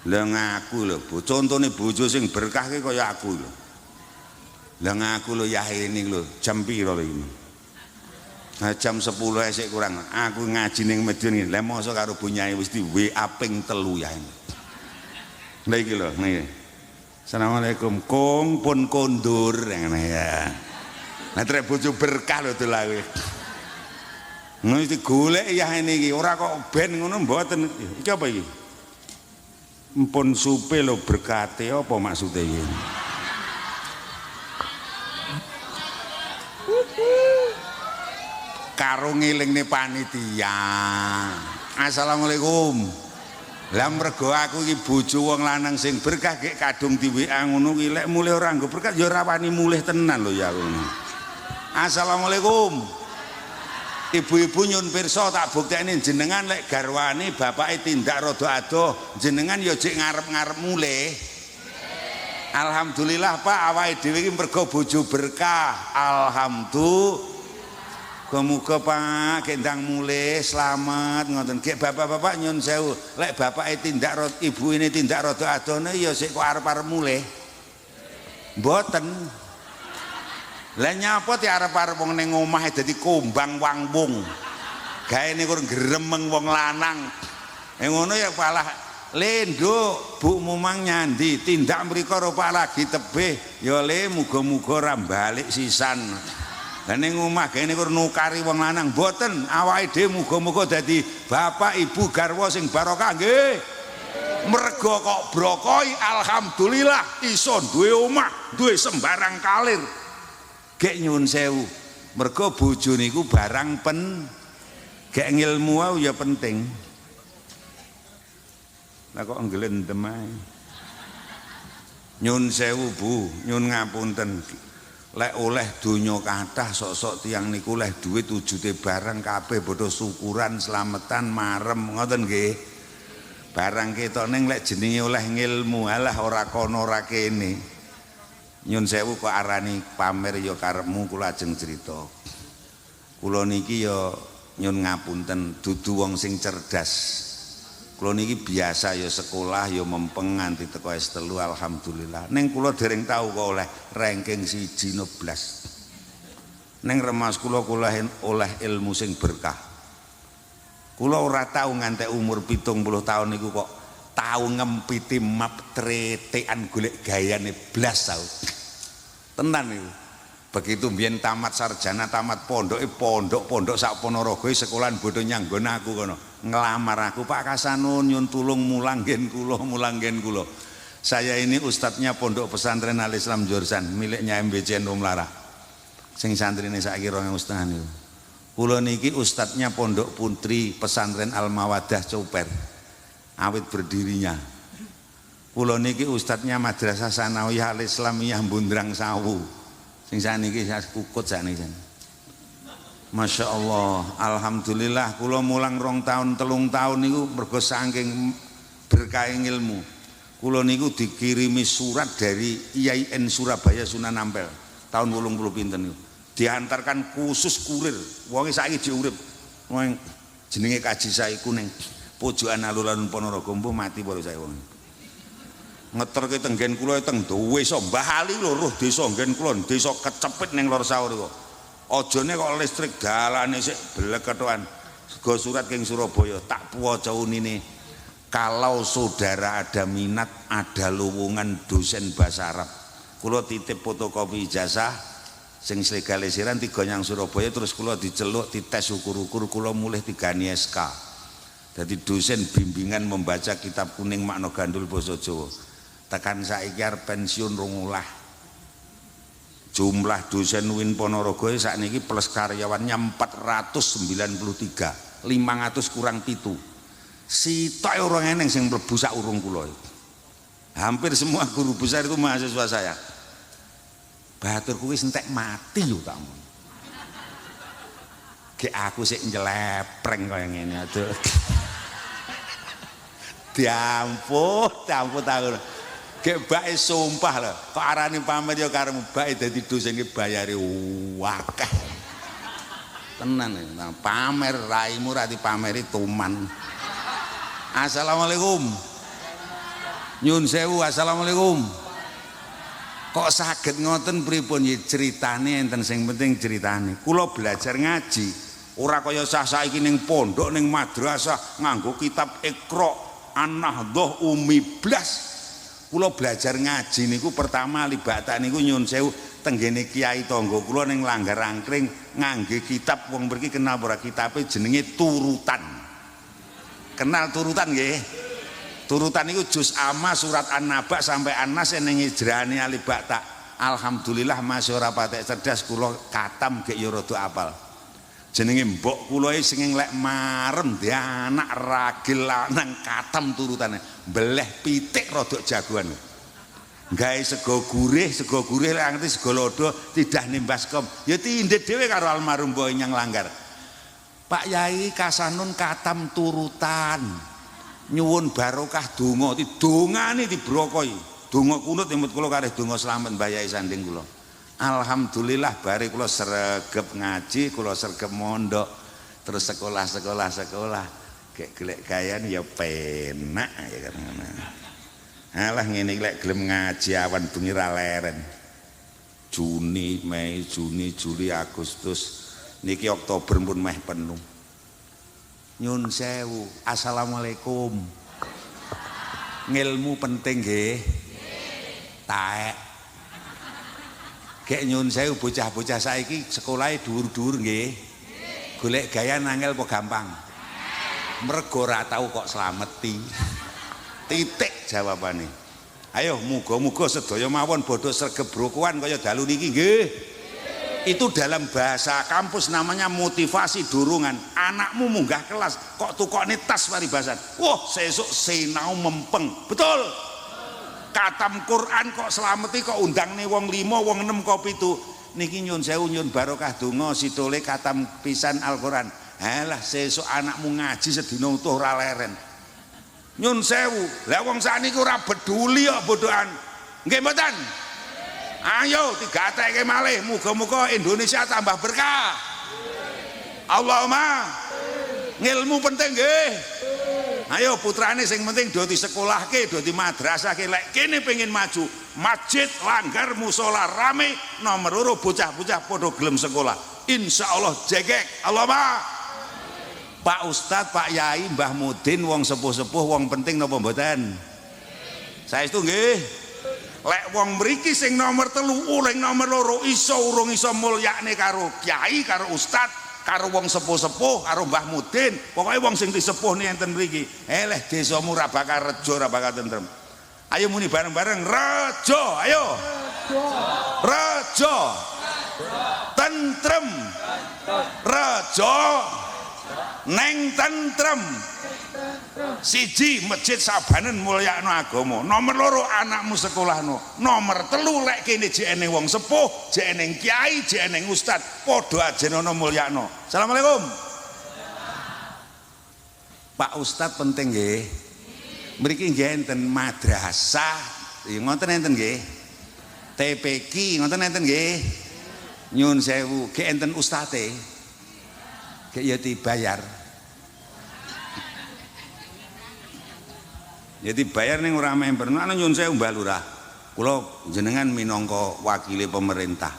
Speaker 1: Lah ngaku lho, contone bojo sing berkah ki kaya aku lho. Lah ngaku lho ya ini lho, jam piro lho ini? Nah, jam 10 esek kurang. Aku ngaji ning Medion iki. Lah mosok karo bunyai wis di WA ping 3 ya. Lah iki lho, niki. Assalamualaikum. Kong pun kondur ngene ya. Nah trek bojo berkah lho dolawe. Ngono iki golek ya niki ora kok ben ngono mboten. Iki apa iki? Empun supe lho berkate apa maksude iki? Karo ngelingne panitia. Assalamualaikum. Lah mergo aku iki bojo wong lanang sing berkah gek kadung di-WA ngono ki lek mulih ora nggo berkah ya ora wani mulih tenan lho ya ngono. Assalamualaikum. Ibu-ibu nyun pirsa tak buktekne jenengan lek garwane bapake tindak rada adoh, jenengan ya jek ngarep-ngarep mulih. Alhamdulillah Pak awake dhewe iki mergo bojo berkah. Alhamdulillah. Muga Pak kendang mulih selamat ngoten. Gek bapak-bapak nyun sewu, lek bapake tindak rada ibu ini tindak rada adone ya sik kok arep-arep mulih. Mboten. Lah nyapa ti arep-arep wong ning omah dadi kombang wangbung. Gaene kur gremeng wong lanang. Ngono ya palah lenduk bukmu mang nyandi tindak mriko ro Pak lagi tebih ya le muga-muga ora balik sisan. Lah ning omah gaene kur nukari wong lanang mboten awake dhewe muga-muga dadi bapak ibu garwa sing barokah nggih. Mergo kok brokoi alhamdulillah iso duwe omah, duwe sembarang kalir. Gek nyun sewu. Mergo bojo niku barang gek ngilmu wae ya penting. Lah kok ngglendem ae. Nyun sewu Bu, nyun ngapunten. Lek oleh donya kathah sok-sok tiyang niku oleh duit wujute barang kabeh padha syukuran slametan marem ngoten nggih. Barang ketok ning lek jenenge oleh ngilmu alah ora kono ora kene. Nyun sewu kok arani pamer ya karepmu kula ajeng crita. Kula niki ya nyun ngapunten dudu wong sing cerdas. Kula niki biasa ya sekolah ya mempeng nganti teko S3 alhamdulillah. Ning kula dereng tau kok oleh ranking 1 neblas. Ning remas kula oleh ilmu sing berkah. Kula ora tau nganti umur 70 tahun niku kok tau ngempiti map tretekan golek gayane blas tau. Tenan niku. Begitu mbiyen tamat sarjana tamat pondok sak Ponorogo sekolahan bodho nyanggon aku kono. Ngelamar aku Pak Kasanun nyun tulung mulanggen kula. Saya ini ustadznya Pondok Pesantren Al Islam Jorsan miliknya MBCN Umlara. Sing santrine saiki 2,5 niku. Kula niki ustadznya Pondok Putri Pesantren Al Mawadah Coper. Awit berdirinya. Kula niki ustadznya Madrasah Sanawiyah Al Islamiyah Bundrang Sawu. Sing saniki saya kukut sakniki. Masya Allah, alhamdulillah kula mulang 2 tahun 3 tahun niku mergo saking berkah ilmu. Kula niku dikirimi surat dari IAIN Surabaya Sunan Ampel tahun 80 pinten niku. Diantarkan khusus kurir. Wong saiki diurip. Wong jenenge Kaji Saiku ning pojokan alun-alun Ponorogo mbuh mati para saya wong. Ngeterke tenggen kula teng desa Mbah Ali lho roh desa nggen kula desa kecepit ning lor sawur kok. Ajane kok listrik dalane sik bleketokan. Sego surat king Surabaya tak puwaca unine. Kalau saudara ada minat ada lowongan dosen bahasa Arab. Kula titip fotokopi ijazah sing legalisirkan 3 nyang Surabaya terus kula diceluk dites ukur-ukur kula mulih tigani SK. Jadi dosen bimbingan membaca kitab kuning makna gandul basa Jawa. Tekan saiki arep pensiun 2 jumlah dosen UIN Ponorogo sakniki plus karyawannya 493 500 kurang 7 sitok orang eneng sing mlebu sak urung kula hampir semua guru besar itu mahasiswa saya batur kuwi entek mati yo tak ge aku sik njelepreng kaya ngene aduh diampun tahu gek bae sumpah lho kok arani pamer ya karo bae dadi dosen iki bayare akeh tenan nah, pamer raimu ra dipameri tuman. Assalamualaikum nyun sewu. Assalamualaikum kok saged ngoten pripun ya critane enten sing penting critane kula belajar ngaji ora kaya saiki ning pondok ning madrasah nganggo kitab Iqra An-Nahdhah Umi Blas. Kula belajar ngaji niku pertama libatan niku nyun sewu tenggene kiai tangga kula ning Langgar Angkring ngangge kitab wong mriki kenal ora kitabe jenenge Turutan. Kenal Turutan nggih? Turutan niku juz amma surat An-Naba sampai An-Nas ning hijrane alibata. Alhamdulillah masih ora patek cerdas kula katam gek ya rada apal. Jenenge mbok kula sing lek marem di anak ragil lanang katam turutane mbeleh pitik rodok jagoan. Gawe sego gurih lek ngerti sego lodo tidak nimbaskom. Ya tindhet dhewe karo almarhum Mbok Nyang Langgar. Pak Yai kasanun katam turutan. Nyuwun barokah donga, dongane dibrokoi. Donga kunut imut kula kalih donga slamet Mbah Yai sanding kula. Alhamdulillah bare kula sregep ngaji, kula sregep mondok, terus sekolah. Kayak golek gayan ya penak ya kan. Alah ngene iki lek gelem ngaji awan bengi ra leren. Juni, Mei, Juni, Juli, Agustus niki Oktober pun meh penuh. Nyun sewu, assalamualaikum. Ngilmu penting nggih. Taek. Gek nyun sewu bocah-bocah saiki sekolahe dhuwur-dhuwur nggih. Golek gaya angel apa gampang? Mergo ora tau kok slameti. Titik jawabane. Ayo muga-muga sedaya mawon bodho sregep brokoan kaya dalu niki nggih. Itu dalam bahasa kampus namanya motivasi dorongan. Anakmu munggah kelas kok tukokne tas paribasan. Wah, sesuk sinau mempeng. Betul. Katam Quran kok slameti kok undangne wong 5, wong 6 kok 7. Niki nyun sewu nyun barokah donga sitole katam pisan Al-Qur'an. Halah sesuk anakmu ngaji sedina utuh ora leren. Nyun sewu. Lah wong sakniki ora peduli kok bodohan. Nggih mboten? Ayo digatekke malih, muga-muga Indonesia tambah berkah. Allahumma ngilmu penting nggih. Ayo putrane sing penting do disekolahke, do di madrasahke. Lek kene pengen maju, masjid langgar musala rame, nomor loro bocah-bocah padha gelem sekolah. Insyaallah jegek. Allahumma. Pak Ustadz, Pak Yai, Mbah Mudin wong sepuh-sepuh wong penting napa mboten? Saestu nggih. Lek wong mriki sing nomor 3 urung nomor 2 iso urung iso mulyakne karo kiai, karo ustad, karo wong sepuh-sepuh, karo Mbah Mudin, pokoke wong sing disepuh nih enten mriki. Leh desamu ra bakal rejo, ra bakal tentrem. Ayo muni bareng-bareng rejo, ayo. Rejo. Tentrem. Rejo. Neng tentrem. Siji masjid sabanen mulyakno agama. Nomor 2 anakmu sekolahno. Nomor 3 lek kene jekene wong sepuh, jekene kiai, jekene ustad, padha ajenono mulyakno. Assalamualaikum. Pak Ustad penting nggih. Mriki nggih enten madrasah, ngoten enten nggih. TPQ ngoten enten nggih. Nyun sewu, nggih enten ustate. Nggih ya dibayar. Jadi bayar ning ora member. Ana nyun sewu Mbah Lurah. Kula jenengan minangka wakile pemerintah.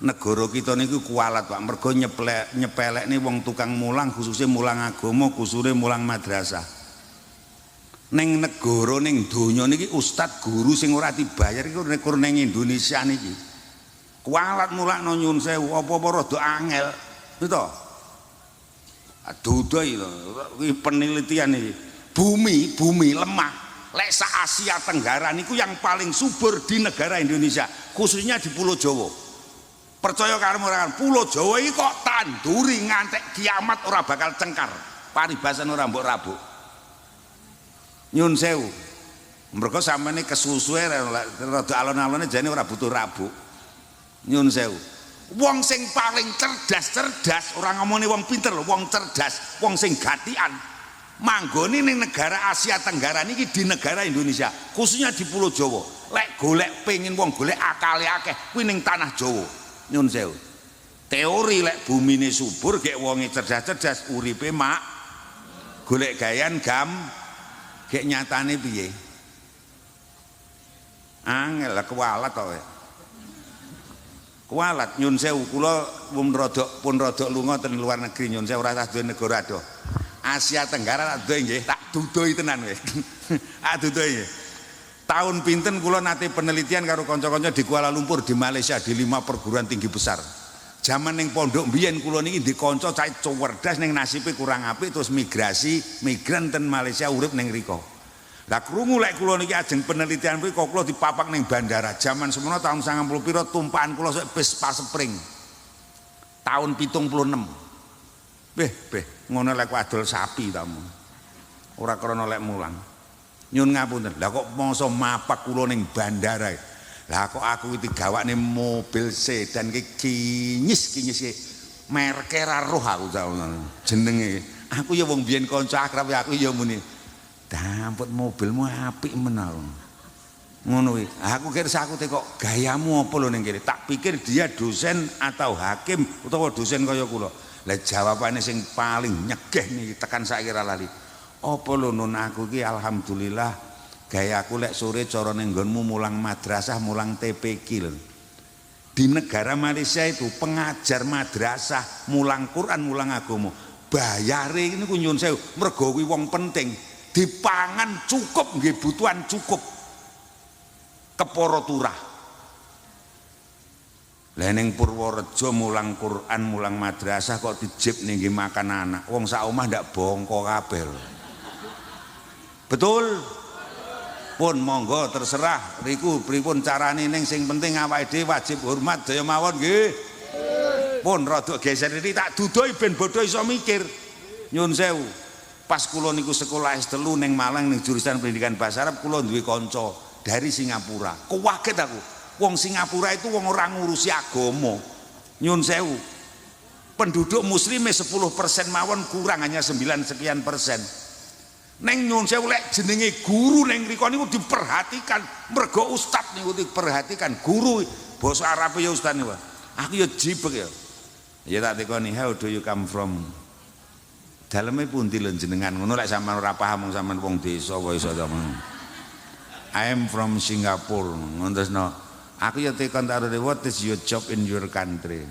Speaker 1: Negara kita niku kualat Pak, mergo nyepelekne wong tukang mulang, khususnya mulang agama, khususnya mulang madrasah. Ning negara ning donya niki ustad guru sing ora dibayar iku rekor ning Indonesia niki. Kualat mulakno nyun sewu apa-apa rada angel. Beto. Aduh-duh iki penelitian iki. Bumi lemah. Lek sa Asia Tenggara niku yang paling subur di negara Indonesia, khususnya di Pulau Jawa. Percaya karo ora, Pulau Jawa iki kok tanduri ngantek kiamat ora bakal cengkar. Paribasan ora mbok rabuk. Nyun sewu. Mergo sampeyan kesusuhe rada alon-alone jane ora butuh rabuk. Nyun sewu. Wong sing paling cerdas, ora ngomongin wong pinter lho, wong cerdas, wong sing gatian. Manggone ning negara Asia Tenggara niki di negara Indonesia, khususnya di Pulau Jawa. Lek golek pengen wong golek akale akeh kuwi ning tanah Jawa. Nyun sewu. Teori lek bumine subur gek wonge cerdas-cerdas uripe mak golek gayan gek nyatane piye? Angel kualat to. Kualat nyun sewu kula pun rada lunga ten luar negeri nyun sewu ora tah duwe negara adoh. Asia Tenggara tak duwe nggih, tak dudohi tenan kowe. Dudohi. Tahun pinten kula nate penelitian karo kanca-kanca di Kuala Lumpur di Malaysia di 5 perguruan tinggi besar. Zaman ning pondok mbiyen kula niki di kanca cah cerdas ning nasibe kurang apik terus migran ten Malaysia urip ning riko. Lah krungu lek kula niki ajeng penelitian kuwi kok kula dipapak ning bandara. Zaman semono tahun 90 pira tumpahan kula bis Spring. Tahun 76. ngono lek adol sapi tamu. Ora krana lek mulang. Nyun ngapunten. Lah kok mangsa mapak kula ning bandara. Lah kok aku iki digawakne mobil sedan ki kinyis mereke ra roh aku jenenge. Aku ya wong biyen kanca akrab aku ya muni. Dampet mobilmu apik menawa. Ngono kuwi. Aku kira aku kok gayamu apa lho ning kene. Tak pikir dia dosen atau hakim utawa dosen kaya kula. Lah jawabane sing paling nyegeh niki tekan saiki ra lali. Apa lho nun aku iki alhamdulillah gayaku lek sore cara ning nggonmu mulang madrasah, mulang TPQ lho. Di negara Malaysia itu pengajar madrasah, mulang Quran, mulang agama, bayare niku nyun sewu mergo kuwi wong penting, dipangan cukup nggih butuhan cukup. Kepara turah. Lah ning Purworejo mulang Quran, mulang madrasah kok dijib ning nggih makan anak. Wong sak omah ndak bongko kabeh. Betul? Pun monggo terserah riku pripun carane ning sing penting awake dhewe wajib hormat daya mawon nggih. Pun rada geser iki tak dudohi ben bodho iso mikir. Nyun sewu. Pas kula niku sekolah S3 ning Malang ning jurusan pendidikan bahasa Arab kula duwe kanca dari Singapura. Kaget aku. Wong Singapura itu wong ora ngurusi agama. Nyun sewu. Penduduk muslimnya 10% mawon kurang hanya 9 sekian persen. Neng nyun sewu lek jenenge guru neng riko niku diperhatikan, mergo ustad niku diperhatikan, guru basa Arab ya ustad niku. Aku ya jibek ya. Ya tak tekoni, how do you come from? Daleme pundi lho jenengan ngono lek sampean ora paham sampean wong desa wae iso sampean. I am from Singapore. Ngontesno. Aku ya tekon tarune what is your job in your country?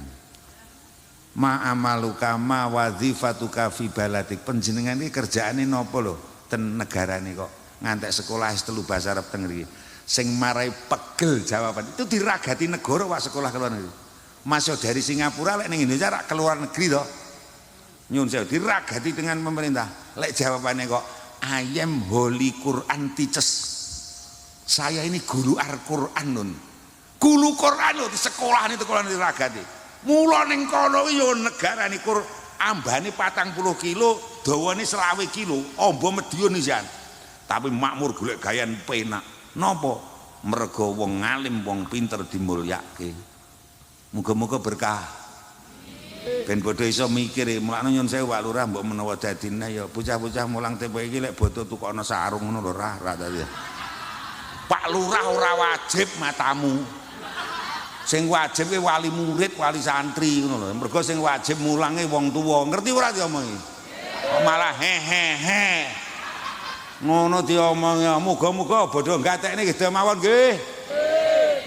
Speaker 1: Ma amaluka ma wazifatuka fi baladik. Panjenengan iki kerjaane napa lho? Ten negarane kok ngantek sekolah S3 bahasa Arab teng mriki sing marai pegel jawaban itu diragati negara wak sekolah keluar negeri. Masuk dari Singapura lek ning Indonesia rak keluar negeri to. Nyun sewu diragati dengan pemerintah. Lek jawabannya kok I am holy Quran teachers. Saya ini guru Al-Qur'an nun. Guru Quran lho di sekolah itu kalau diragati. Mula ning kono yo negarane ambane 40 kilo, dawane 20 kilo, amba Medion isan. Tapi makmur golek gayan penak. Napa? Mergo wong alim, wong pinter dimulyake. Muga-muga berkah. Ben bodho iso mikir, mulane nyun sewu Pak Lurah mbok menawa dadine ya bocah-bocah mulang TPQ iki lek bodo tukokno sarung ngono lho ra tadi. Pak Lurah ora wajib matamu. Sing wajib ki wali murid, wali santri ngono lho. Mergo sing wajib mulange wong tuwa. Ngerti ora diomongi? Malah hehehe. Ngono diomongi. Muga-muga bodho gatekne nggih mawon nggih.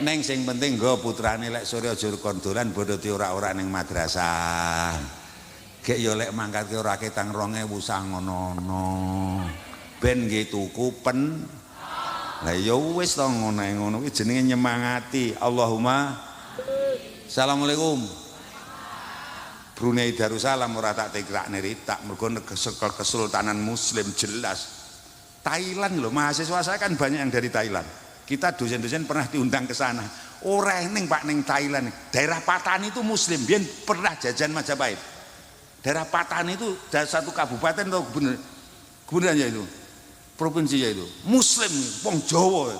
Speaker 1: Neng sing penting nggo putrane lek sore aja kondolan bodho ti ora-ora ning madrasah. Gek yo lek mangkatke ora ketang 2000 sangono. Ben nggih tuku pen. Lah ya wis to ngono kuwi jenenge nyemangati. Allahumma Assalamualaikum. Brunei Darussalam ora tak tekrakne ritak mergo kesultanan muslim jelas. Thailand loh, mahasiswa saya kan banyak yang dari Thailand. Kita dosen-dosen pernah diundang ke sana. Ora ning Pak ning Thailand. Daerah Patani itu muslim, biyen pernah jajan Majapahit. Daerah Patani itu dari satu kabupaten atau gubernur ya itu. Provinsi ya itu. Muslim, wong Jawa.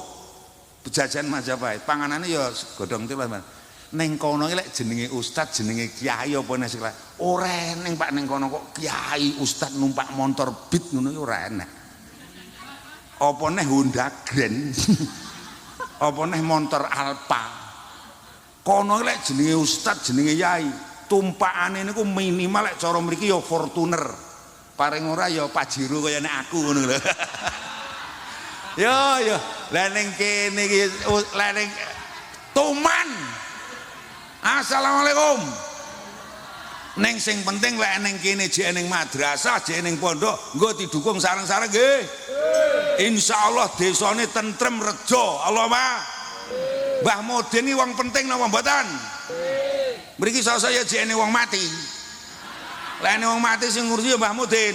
Speaker 1: Jajan Majapahit. Panganane ya godhong tilas. Neng kono lek jenenge ustad, jenenge kiai apa nek sekolah. Ora eneng Pak neng kono kok kiai ustad numpak motor Beat ngono ora enak. Apa neh Honda Grand. Apa neh motor Alfa. Kono lek jenenge ustad, jenenge yai, tumpakane niku minimal lek cara mriki ya Fortuner. Paring ora ya Pajero kaya nek aku ngono lho. Yo, lah ning kene iki lah ning Tuman. Assalamualaikum. Neng sing penting lek ning kene jek ning madrasah, jek ning pondok, nggo didukung sareng-sareng nggih. Insyaallah desane tentrem rejo. Allahumma. Mbah Mudin iki wong penting napa mboten? Mriki saya jek ning wong mati. Lek ning wong mati sing ngurusi ya Mbah Mudin.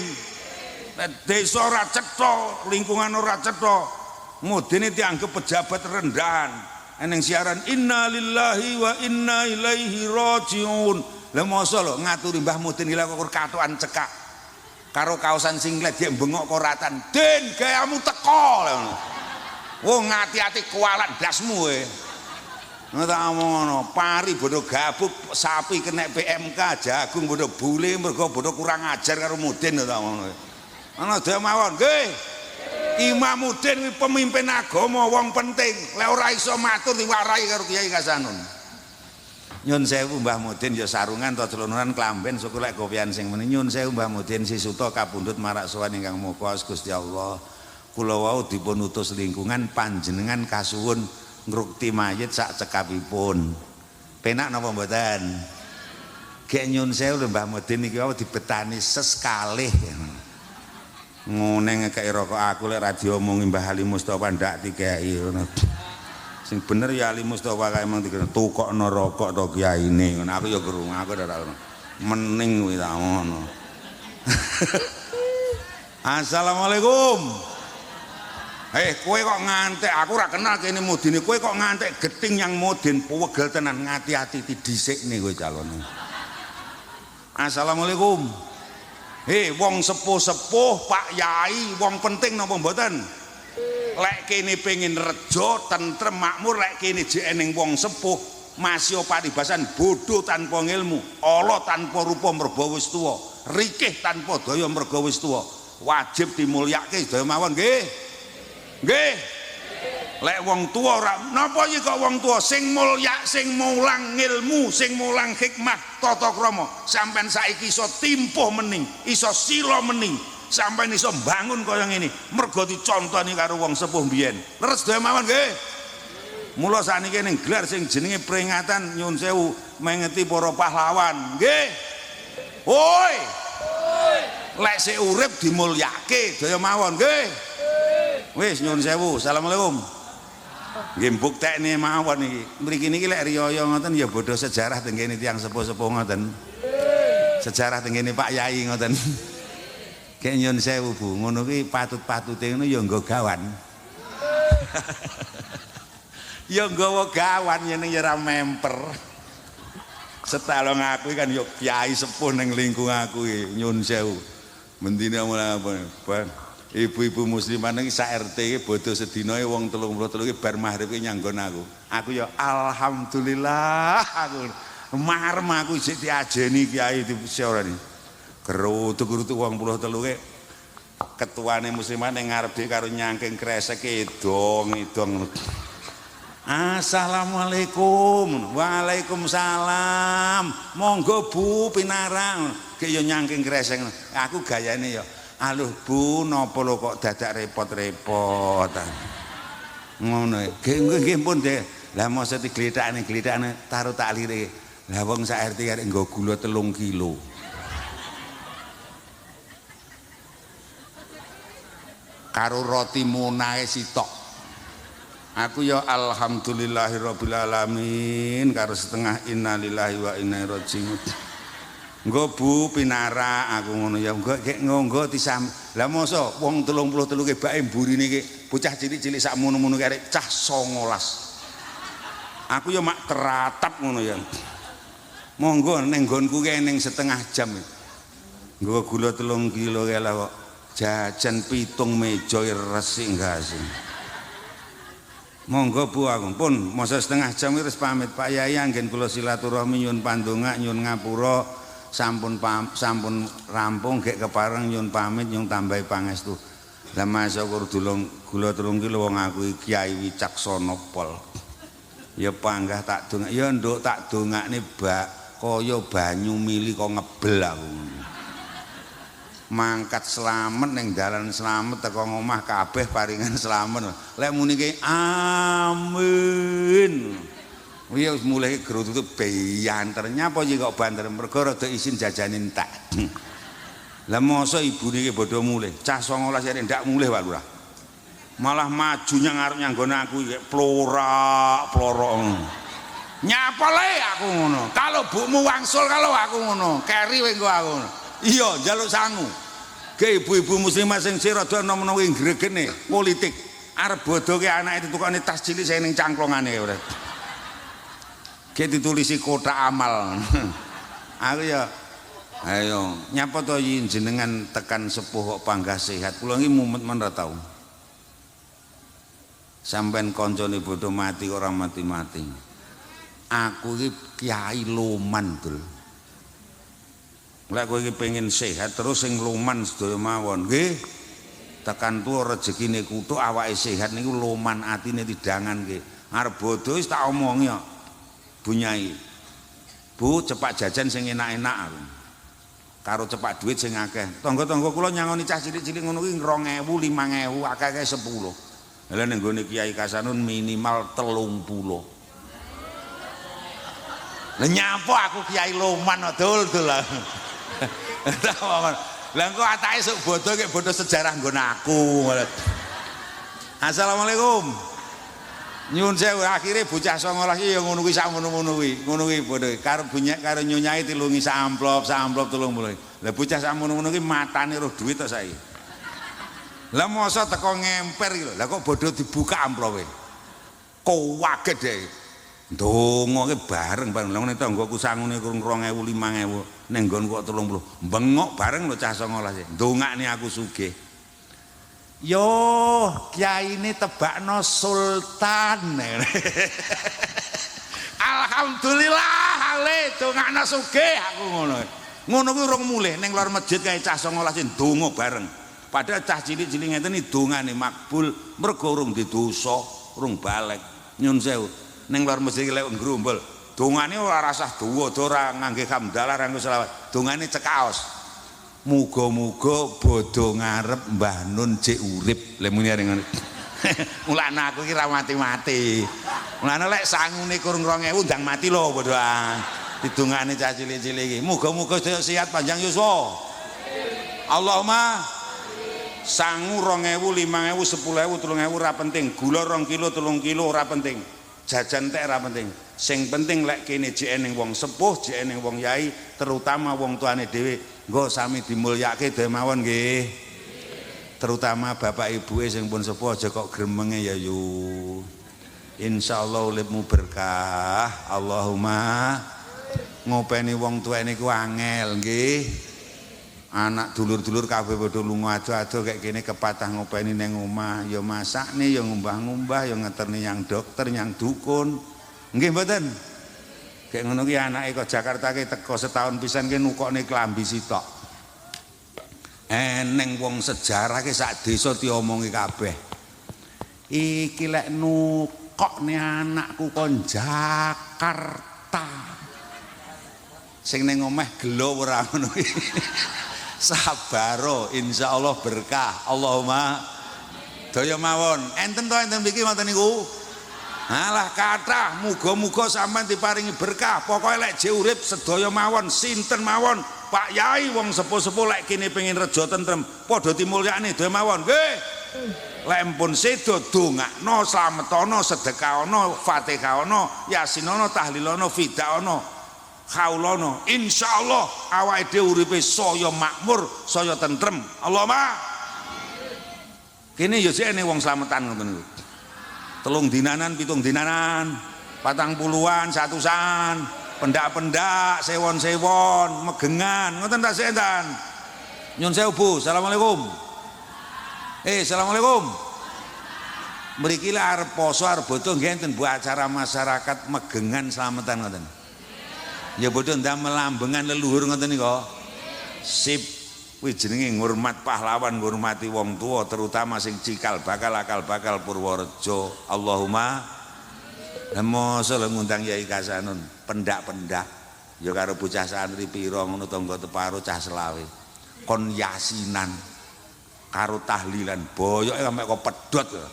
Speaker 1: Desa ora cetha, lingkungan ora cetha. Mudin dianggap pejabat rendahan. Eneng siaran inna lillahi wa inna ilaihi rajiun. Lah mosok lho ngaturi Mbah Mudin iki kok katokan cekak karo kaosan singlet dia bengok koratan. Den gayamu teko ngono. Wong ngati-ati kualat dasmu kowe. Ngono ngono, pari bodo gabuk, sapi kena PMK, jagung bodo bule mergo bodo kurang ajar karo Mudin ta ngono. Ana dhewe mawon, nggih. Imam Mudin kuwi pemimpin agama wong penting. Lek ora iso matur diwarai karo Kiai Kasanun. Nyun sewu Mbah Mudin ya sarungan ta celonoran klamben syukur lek kopian sing meni. Nyun sewu Mbah Mudin sisuta kapundhut marak sowan ingkang muka Gusti Allah. Kula wau dipun utus lingkungan panjenengan kasuwun ngrukti mayit sak cekapipun. Penak napa mboten? Gek nyun sewu Mbah Mudin iki wau dibetani seskalih. Ngene ngekeki rokok aku lek ra diomongi Mbah Ali Mustofa ndak dikeki ngono. Sing bener ya Ali Mustofa kae emang dikene tukokno rokok to kiyaine ngono. Aku ya krungu aku ora ngono. Mening kuwi ta ngono. Assalamualaikum. Kowe kok ngantek, aku ora kenal kene Mudine. Kowe kok ngantek geting yang Mudin wegel tenan ngati-ati didisikne kowe calone. Assalamualaikum. Wong sepuh-sepuh, Pak Yai, wong penting napa mboten? Lek kene pengin rejo, tentrem, makmur, lek kene jek ning wong sepuh, masya paribasan bodoh tanpa ilmu, ala tanpa rupa merga wis tuwa, rikih tanpa daya merga wis tuwa. Wajib dimulyake daya mawon nggih. Nggih. Lek wong tuwa ora napa iki kok wong tuwa sing mulya, sing mulang ilmu, sing mulang hikmah, tata krama. Sampeyan saiki iso timpuh mening, iso sila mening, sampeyan iso bangun kaya ngene mergo dicontoni karo wong sepuh mbiyen. Leres daya mawon nggih. Mula sakniki ning gelar sing jenenge peringatan nyun sewu mengeti para pahlawan. Nggih. Woi. Lek sik urip dimulyake daya mawon nggih. Wis nyun sewu. Assalamualaikum. Nggih mbuktekne mawon iki. Mriki niki lek riyaya ngoten ya bodho sejarah teng kene tiyang sepuh-sepuh ngoten. Sejarah teng kene Pak Yai ngoten. Kek nyun sewu Bu, ngono kuwi patut-patute ngono ya nggo gawan. Ya nggawa gawan yen ya ora memper. Setalong aku kan ya kiai sepuh ning lingkung aku iki nyun sewu. Mendine mulai apa? Bang. Ibu-ibu muslimah niki sak RT iki bodho sedina wong 33 iki bar magrib iki nyanggon aku. Aku ya alhamdulillah aku marem aku isih diajeni kiai disiorani. Gerutuk-gerutuk wong 33 iki ketuane muslimah ning ngarep dhewe karo nyangking kresek edong-edong. Assalamualaikum. Waalaikumsalam. Monggo Bu pinarang. Ki ya nyangking kresek. Aku gayane ya aluh Bu, napa lho kok dadak repot-repot. Ngono. Nggih pun nggih. Lah mosok digletakne taruh tak lire. Lah wong sak RT arek nggo gula 3 kilo. Karo roti munae sitok. Aku ya alhamdulillahirabbil alamin karo setengah innalillahi wa inna ilaihi raji'un. Nggo Bu pinara aku ngono ya engko gek nggo disam. Lah mosok wong 33 ke bake mburine iki bocah cilik-cilik sak mono-mono arek cah 19. Aku ya mak teratap ngono ya. Monggo ning nggonku ki ning setengah jam. Nggo gula 3 kilo kae lah kok jajan 7 meja resik gasing. Monggo Bu aku pun masa setengah jam wis pamit Pak Yai anggen kula silaturahmi nyun pandonga nyun ngapura. Sampun rampung gek kepareng nyun pamit nyun tambahi pangestu. Lah masyukur gula 3 kilo wong aku Kiai Wicaksana pol. Ya panggah tak dongak ya nduk tak dongakne bak kaya banyu mili kok ngebel aku. Mangkat selamat ning dalan selamat teko ngomah kabeh paringan selamat. Lek muni ki amin. Wih wis mulai geruduk banter nyapa iki kok banter mergo rada isin jajanin tak. Lah mosok ibune iki bodho mulih. Cah 19 arek ndak mulih Pak Lurah. Malah maju ngarep nyanggon aku iki plorak-plorok. Nyapa le aku ngono. Kalau bukmu wangsul kalau aku ngono. Keri kowe engko aku ngono. Iya njaluk sangu. Ge ibu-ibu muslimah sing rada nom-nom ngregene politik. Arep bodoke anake ditukokne tas cilik sing ning cangklongane ora. Kayak ditulisi kotak amal. Aku ya ayo nyapa to jenengan tekan sepuh kok panggah sehat. Kula iki mumet men ra tau. Sampeyan kancane bodho mati ora mati-mati. Aku iki Kiai Loman, Dul. Lek kowe iki pengen sehat terus sing loman sedaya mawon, nggih. Tekan tuwa rezekine kutuk awake sehat niku loman atine tidangan nggih. Arep bodho wis tak omongi kok. Bu Nyai. Bu cepak jajan sing enak-enak aku. Karo cepak duit sing akeh. Tangga-tangga kula nyangoni cah cilik-cilik ngono kuwi 2000, 5000, akeh-akeh 10. Lah ning gone Kiai Kasanun minimal 30. Lah nyapa aku Kiai Loman dul-dul. Lah engko atake sok bodho kek bodho sejarah nggon aku. Assalamualaikum. Nyun sewu akhire bocah 19 iki ya ngono kuwi sak ngono-ngono kuwi. Ngono kuwi bodho karo bunyak karo nyonyai tilungi sak amplop 30. Lah bocah sak ngono-ngono kuwi matane roh duit to saiki. Lah mosok teko ngemper iki lho. Lah kok bodho dibuka amplope. Kaget deh. Ndonga ki bareng-bareng. Lah ngene tanggoku sangune kurang 2000 5000 ning nggon kok 30. Bengok bareng lho cah 19. Ndongakne aku sugih. Yo kiai ini tebakno sultan. Alhamdulillah ale dongakno sugih aku ngono. Ngono kuwi urung mulih ning lor masjid kae cah 19 ndonga bareng. Padahal cah cilik-cilik ngeten iki dongane makbul mergo urung didosa, urung balik. Nyun sewu. Ning lor masjid lek ngrumbul. Dongane ora rasah dawa, ora ngangge hamdalah, ora nganggo selawat. Dongane cekaos. Muga-muga bodho ngarep Mbah Nun jek urip. Lha muni areng ngono. Mulane aku iki ra mati-mati. Mulane lek sangune kurang 2000 ndang mati lho bodho. Didongane cah cilik-cilik iki. Muga-muga sehat panjang yuswa. Allahumma sangu 2000, 5000, 10000, 3000 ora penting. Gula 2 kilo, 3 kilo ora penting. Jajan tek ora penting. Sing penting lek kene jek ning wong sepuh, jek ning wong yai, terutama wong tuane dhewe. Nggo sami dimulyake dhewe mawon nggih. Terutama bapak ibuke sing pun sepuh aja kok gremenge ya yu. Insyaallah uripmu berkah. Allahumma ngopeni wong tuwa niku angel nggih. Anak dulur-dulur kabeh padha lunga ado-ado kayak kene kepatah ngopeni ning omah, ya masakne, ya ngumbah-ngumbah, ya ngeterni yang dokter, yang dukun. Nggih mboten? Kayak ngono ki anake kok Jakarta ki teko setahun pisan ki nukokne klambi sitok. Eneng wong sejarah ki sak desa diomongi kabeh. Iki lek nukokne anakku kon Jakarta. Sing ning omah gelo ora ngono ki. Sabaro insyaallah berkah. Allahumma daya mawon. Enten to enten mriki wonten niku? Alah kathah, muga-muga sampean diparingi berkah. Pokoke lek jek urip sedaya mawon, sinten mawon, Pak Yai wong sepuh-sepuh lek kene pengin reja tentrem, padha dimulyakne daya mawon. Nggih. Lek empun sedo dongakno, slametono, sedekahana, Fatihahana, Yasinana, Tahlilana, Fidahana, Khaulono. Insyaallah awake dhewe uripe saya makmur, saya tentrem. Allahumma. Kene ya jek wong slametan ngoten niku. 3 dinanan, 7 dinanan, 40-an, 100-an, pendak-pendak, sewon-sewon, megengan, ngoten tak sedan. Nyun sewu Bu, assalamualaikum. Assalamualaikum. Mriki lek arep poso arep bodho nggih enten Bu acara masyarakat megengan slametan ngoten. Ya bodho ndamel lambengan leluhur ngoten nika. Sip. Kuwi jenenge ngurmat pahlawan, ngurmati wong tua, terutama sing cikal bakal akal bakal Purworejo. Allahumma. Lah mosok lho ngundang Yai Kasanun, pendak-pendak ya karo bocah santri pira ngono tangga teparo cah selawe. Kon yasinan karo tahlilan, boyoke sampe kok pedhot lho.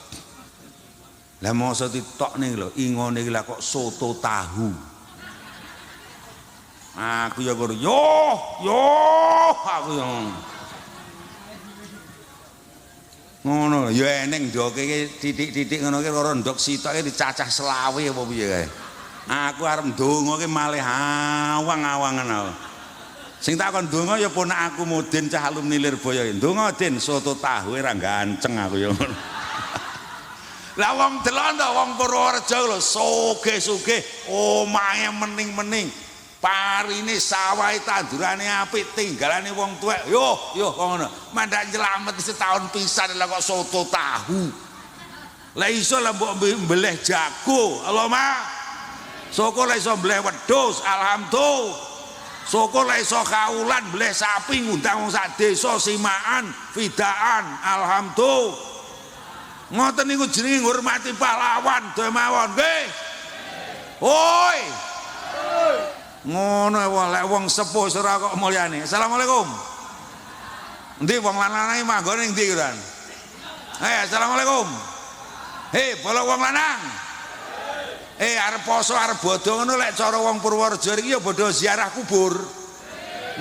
Speaker 1: Lah mosok ditokne lho, ingone iki lah kok soto tahu. Aku ya guru yo aku yang ngono ya eneng ndoke iki titik-titik ngono ki karo ndok sitoke dicacah selawe apa piye kae. Aku arep ndonga ki malih awang-awangan aku. Sing tak kon ndonga ya ponak aku Mudin cah alumni Lirboyo. Ndonga Din soto tahu ra ganceng aku ya ngono. Lah wong delon to wong Purworejo lho sugih-sugih omahe mening-mening. parine sawahe tandurane apik tinggalane wong tuwek yo kok ngono mandak nyelamet setahun pisan lah kok soto tahu lah iso lah mbok mbeleh jago Allahumma soko lah iso mbeleh wedhus alhamdulillah soko lah iso kaulan mbeleh sapi ngundang wong sak desa simaan fidaan alhamdulillah ngoten niku jenenge ngurmati pahlawan doa mawon nggih oi ngono lek wong sepuh ora kok mulyane. Assalamualaikum. Endi wong lanang manggone endi kan? Assalamualaikum. Bolok wong lanang. Arep poso arep bodho ngono lek cara wong Purworejo iki ya bodho ziarah kubur.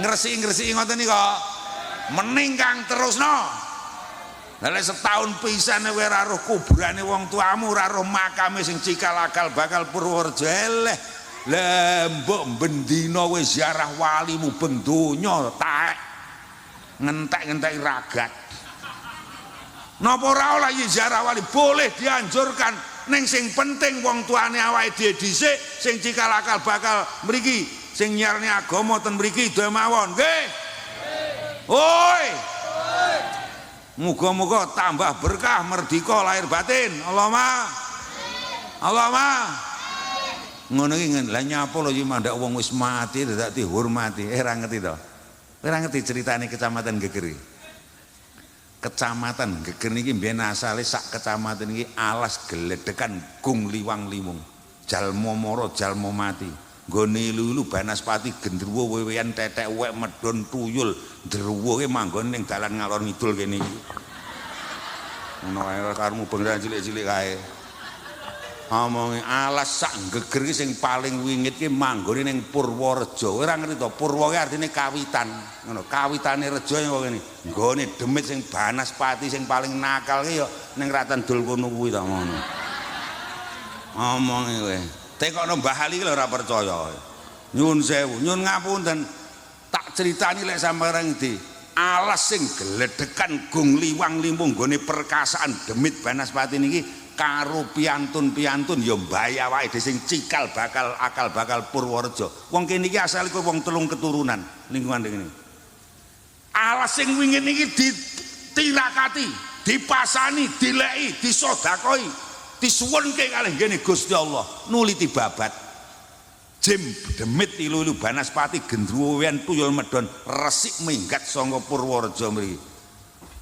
Speaker 1: Ngresiki-ngresiki ngoten iki kok. Mening Kang terusno. Lah lek setahun pisan kowe ora roh kuburane wong tuamu, ora roh makame sing cikal akal bakal Purworejo eleh. Lembok bendina wis ziarah walimu beng donya taek ngentek-ngentek ragat napa ora oleh ziarah wali boleh dianjurkan ning sing penting wong tuane awake dhewe dhisik sing cikal akal bakal mriki sing nyiarne agama ten mriki doa mawon nggih oi muga-muga tambah berkah merdeka lahir batin Allahumma ngono iki lha nyapa lho iki mandak wong wis mati dadak dihormati ora ngerti to ora ngerti ceritane kecamatan Geger kecamatan Geger niki mbiyen asale sak kecamatan iki alas geledekan gung liwang limung jalma mara jalma mati nggone lulu banaspati gendruwo wewean tetek wek medon tuyul ndruwo ki manggon ning dalan ngalor ngidul kene iki ngono ae karmu bengeran cilik-cilik kae omongi alas sak Geger ki sing paling wingit ki manggone ning Purworejo. Ora ngerti to, Purwo ki artine kawitan. Ngono, kawitane rejo kok ngene. Nggone demit sing Banaspati sing paling nakal ki ya ning Ratan Dul kono kuwi to ngono. Omongi kowe. Tekokno Mbah Ali ki lho ora percaya. Nyuwun sewu, nyuwun ngapunten. Tak critani lek sampeyan ngendi. Alas sing geledekan gung liwang limpung nggone perkasaan demit Banaspati niki karo piantun-piantun ya mbae awake dhewe sing cikal bakal akal bakal Purworejo. Wong kene iki asalipun wong telung keturunan lingkungan kene. Alas sing wingit niki ditirakati, dipasani, dileki, disodakoi, disuwunke kalih ngene Gusti Allah nuliti babat. Jim demit ilu-ilu Banaspati gendruwo wean tuyul medon resik minggat saka Purworejo mriki.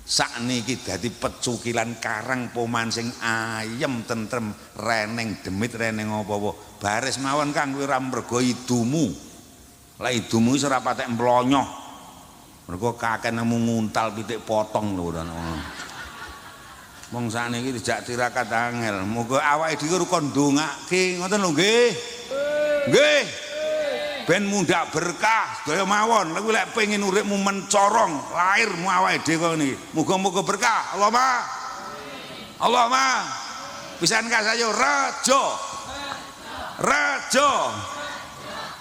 Speaker 1: Sakniki dadi pecukilan karang poman sing ayem tentrem reneng demit reneng apa-apa baris mawon Kang kowe ora mergo idumu lah idumu wis ora patek mlonyoh mergo kakek nemu nguntal pitik potong lho wong sakniki dijak tirakat angel muga awake dhewe kon ndongake ngoten lho nggih ben mundak berkah sedaya mawon lek pengin uripmu mencorong lahirmu awake dhewe niki muga-muga berkah Allahumma pisan kasayo rejo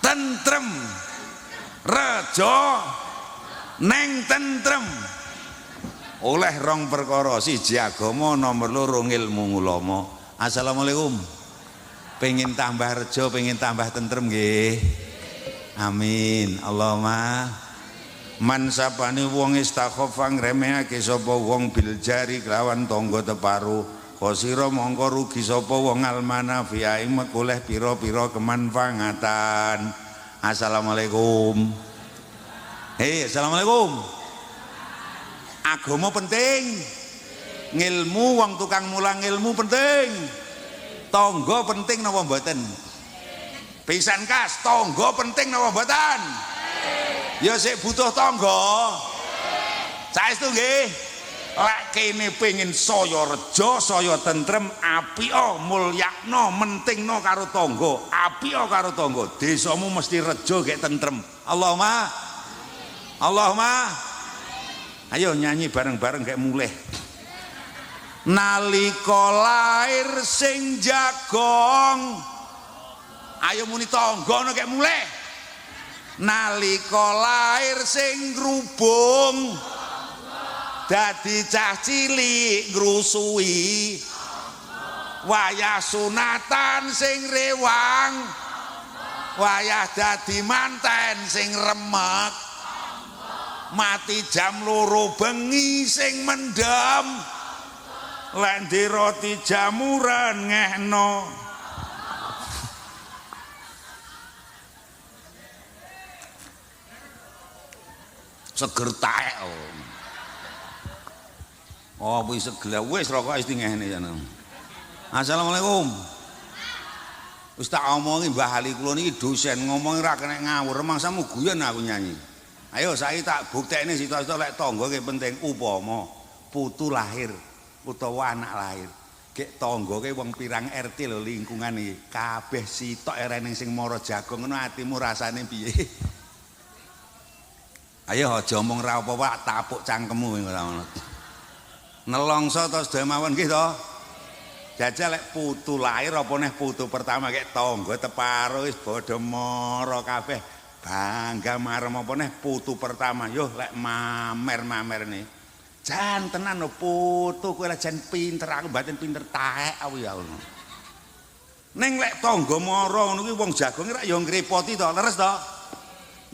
Speaker 1: tentrem rejo neng tentrem oleh rong perkara siji agama nomor loro ilmu ulama. Assalamualaikum. Pengen tambah rejo pengen tambah tentrem nggih amin Allahumma man sapane wong istakhofa ngremehake sapa wong bil jari kelawan tangga teparu khosira mongko rugi sapa wong almana fi'ai mekoleh pira-pira kemanfaatan. Assalamualaikum. Assalamualaikum. Agama penting, ngilmu wong tukang mulang ilmu penting, tangga penting napa mboten? Pisan kas, tangga penting napa mboten? Ya sik butuh tangga. Saestu nggih. Lek kene pengin saya reja, saya tentrem, apika mulyakno, mentingno karo tangga, apika karo tangga. Desamu mesti reja gek tentrem. Allahumma. Ayo nyanyi bareng-bareng gek mulih. Nalika lair sing jagong, ayo muni tangga nek mulih. Nalika lair sing grubung, dadi cah cilik ngrusui, wayah sunatan sing rewang, wayah dadi manten sing remek mati jam 2 bengi sing mendem lek ndi roti jamuran ngehno seger taek oh wis seger wis rokok wis ngene ya. Assalamualaikum. Wis tak omongi Mbah Ali kula niki dosen ngomong ora kena ngawur, mangsamu guyon aku nyanyi. Ayo saiki tak buktekne sita-sita lek tangga ki penting upama putu lahir utawa anak lahir. Gek tangga ki wong pirang RT lho lingkungan iki. Kabeh sitok erene sing mara jagung ngono atimu rasane piye? Ayo aja omong ra apa-apa tapuk cangkemmu ngono. Nelongso to sedaya mawon nggih to? Jajal lek putu lahir apa neh putu pertama kayak tangga teparo wis padha mara kabeh bangga marem apa neh putu pertama yo lek mamer nih jan tenan lho putu kowe lek jan pinter aku mbaten pinter taek aku ya ngono ning lek tangga mara ngono kuwi wong jagonge rak yo ngrepoti to leres to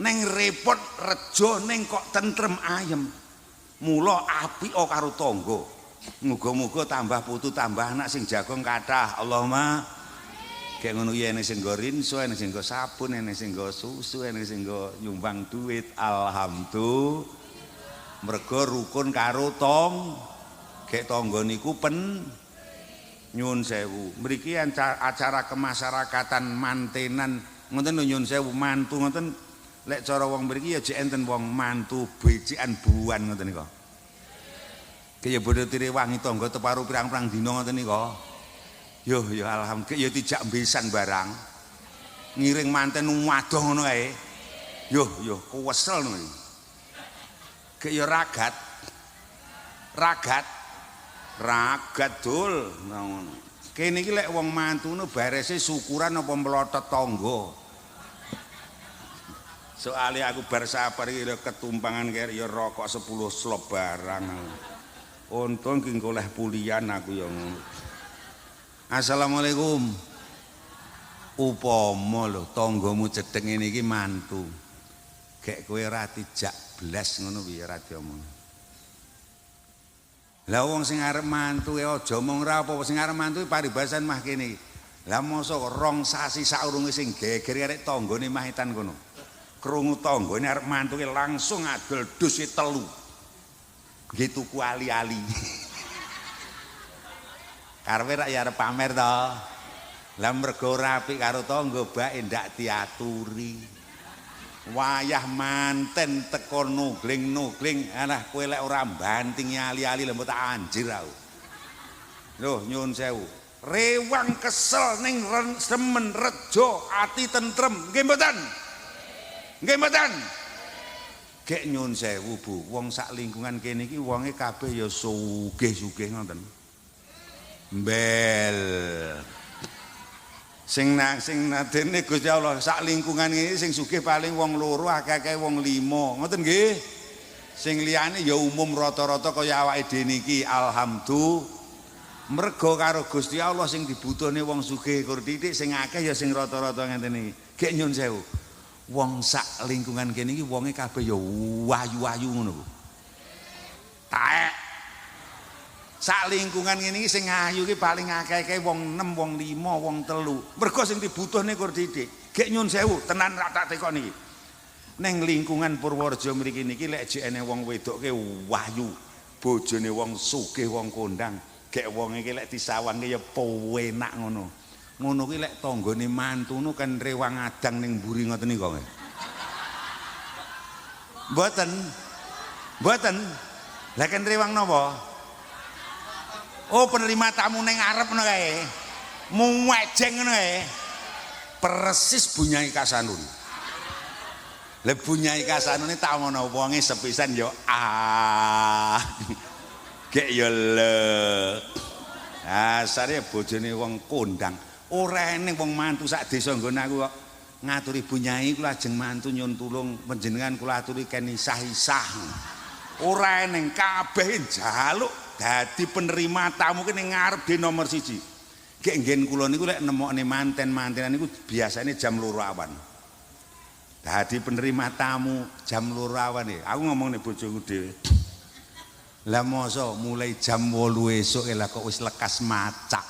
Speaker 1: ning repot rejo ning kok tentrem ayem mula apik karo tangga. Muga-muga tambah putu tambah anak sing jagung kathah. Allahumma kayak ngono ya ene sing nggo rinso, ene sing nggo sabun, ene sing nggo susu, ene sing nggo nyumbang duit. Alhamdulillah. Mergo rukun karo gek tangga niku nyuwun sewu. Mriki acara kemasyarakatan mantenan ngoten nyuwun sewu mantu ngoten lek cara wong mriki ya jek enten wong mantu becikan buan ngoten niku. Kaya bodo tiri wangi tangga teparu pirang-pirang dina ngoten nika. Yo alhamdulillah ya dijak mbesan barang. Ngiring manten wadoh ngono kae. Yo kuwesel ngono iki. Kaya ragat dul ngono. Kene iki lek wong mantune barese syukuran apa mlotot tangga. Soale aku bar sabar iki ketumpangan kaya ya rokok 10 slop barang. Untung ki goleh pulian aku ya ngono. Assalamualaikum. Upama lho tanggamu cedhek ngene iki mantu. Gek kowe ora dijak blas ngono piye ora diomong. Lah wong sing arep mantu aja omong ra apa sing arep mantu paribasan mah kene. Lah mosok 2 sasi saurunge sing geger arek tanggane mahitan kono. Krungu tanggane arep mantu langsung adol dus 3. Gitu ku ali-ali. Karepe rak ya arep pamer to. Lah mergo rapi karo tangga bae ndak diaturi. Wayah manten teko nugling alah kowe lek ora bantingi ali-ali lha tak anjir aku. Loh nyuwun sewu. Rewang kesel ning semen rejo ati tentrem. Nggih mboten? Nggih mboten? Gek nyun sewu Bu, wong sak lingkungan kene iki wonge kabeh ya sugih-sugih ngoten. Mbel. Sing nadene Gusti Allah sak lingkungan iki sing sugih paling wong 2 akeh-akeh wong 5. Ngoten nggih. Sing liyane ya umum rata-rata kaya awake dhewe niki alhamdulillah. Mergo karo Gusti Allah sing dibutuhne wong sugih kur titik sing akeh ya sing rata-rata ngenten iki. Gek nyun sewu. Wong sak lingkungan kene iki wonge kabeh ya wayu-wayu ngono. Taek. Sak lingkungan ngene iki sing ayu iki paling akeh-akeh wong 6, wong 5, wong 3. Mergo sing dibutuhne kur didik. Gek nyun sewu, tenan rak tak tekon iki. Ning lingkungan Purworejo mriki niki lek jekene wong wedoke wayu, bojone wong sugih, wong kondang, gek wong iki lek disawangke ya penak ngono. Ngono ki lek tanggane mantune kan rewang adang ning mburi ngoten niku. Mboten. Mboten. Lah kan rewang napa? Oh, penerima tamu ning arep ngono kae. Muwejeng ngono kae. Persis Bunyai Kasanun. Lah Bunyai Kasanun tak ono wonge sepisan yo gek yo le. Asare bojone wong kondang. Ora eneng wong mantu sak desa nggon aku kok ngaturi Bunyai kula ajeng mantu nyun tulung panjenengan kula aturi ken isah-isah. Ora eneng kabeh njaluk dadi penerima tamu ki ning ngarep di nomor 1. Gek nggen kula niku lek nemokne manten-mantenan niku biasane jam 2 awan. Dadi penerima tamu jam 2 awan iki. Aku ngomong nek bojoku dhewe. Lah mosok mulai jam 8 esuk lah kok wis lekas macak.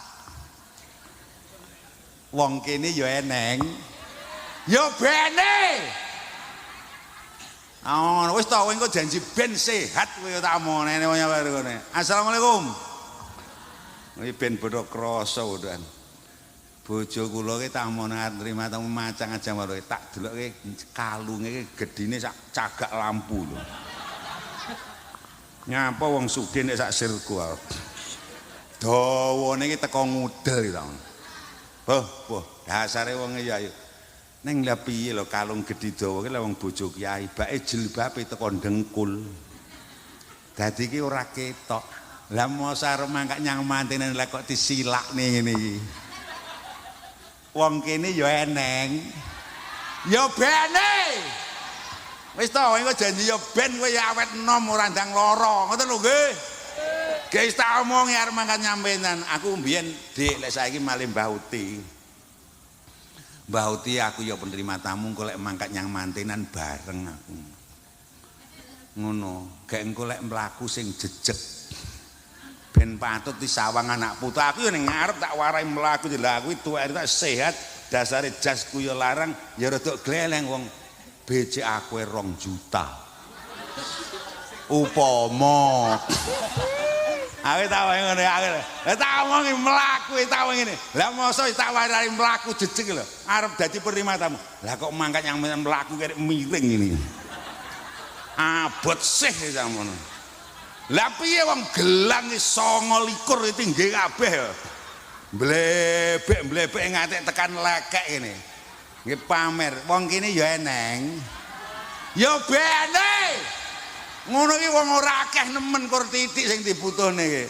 Speaker 1: Wong kene ya eneng. Ya bene. Ah wis ta kowe engko janji ben sehat kowe tak omongane kene. Assalamualaikum. Iki ben bodho krasa udan. Bojo kula ki tak omongane nerima tamu macang aja wae tak delokke kalunge iki gedine sak cagak lampu lho. Nyapa wong sugih nek sak sirku. Dawane iki teko ngudel iki ta. Wah, dasare wong ya ayo. Ning lha piye lho kalung gedhi dawa ki lha wong bojo kiai, bake jilbabe teko ndengkul. Dadi ki ora ketok. Lah mosok arep mangkat nyang mantene lha kok disilakne ngene iki. Wong kene ya eneng. Ya bene. Wis to engko janji ya ben kowe ya awet enom ora ndang lara. Ngoten lho nggih. Guys tak omongi arep mangkat nyampenan. Aku mbiyen Dik lek saiki malih Mbah Uti. Mbah Uti aku ya penerima tamu engko lek mangkat nyang mantenan bareng aku. Ngono, gek engko lek mlaku sing jejeg. Ben patut disawang anak putu. Aku ya ning ngarep tak warai mlaku lha aku tuwek tak sehat, dasare jasku ya larang, ya rada gleleng wong becik aku 2 juta. Upama. Aku tak wae ngene aku. Lah tak omongi mlaku tak wae ngene. Lah mosok tak warai mlaku jejeg lho, arep dadi penerima tamu. Lah kok mangkat yang mlaku kaya miring ini. Abot sih samono. Lah piye wong gelang 29 iki nggih kabeh. Blebek ngatek tekan lekek ngene. Nggih pamer. Wong kene ya eneng. Ya bene. Ngono iki wong ora akeh nemen kur titik sing dibutuhne iki.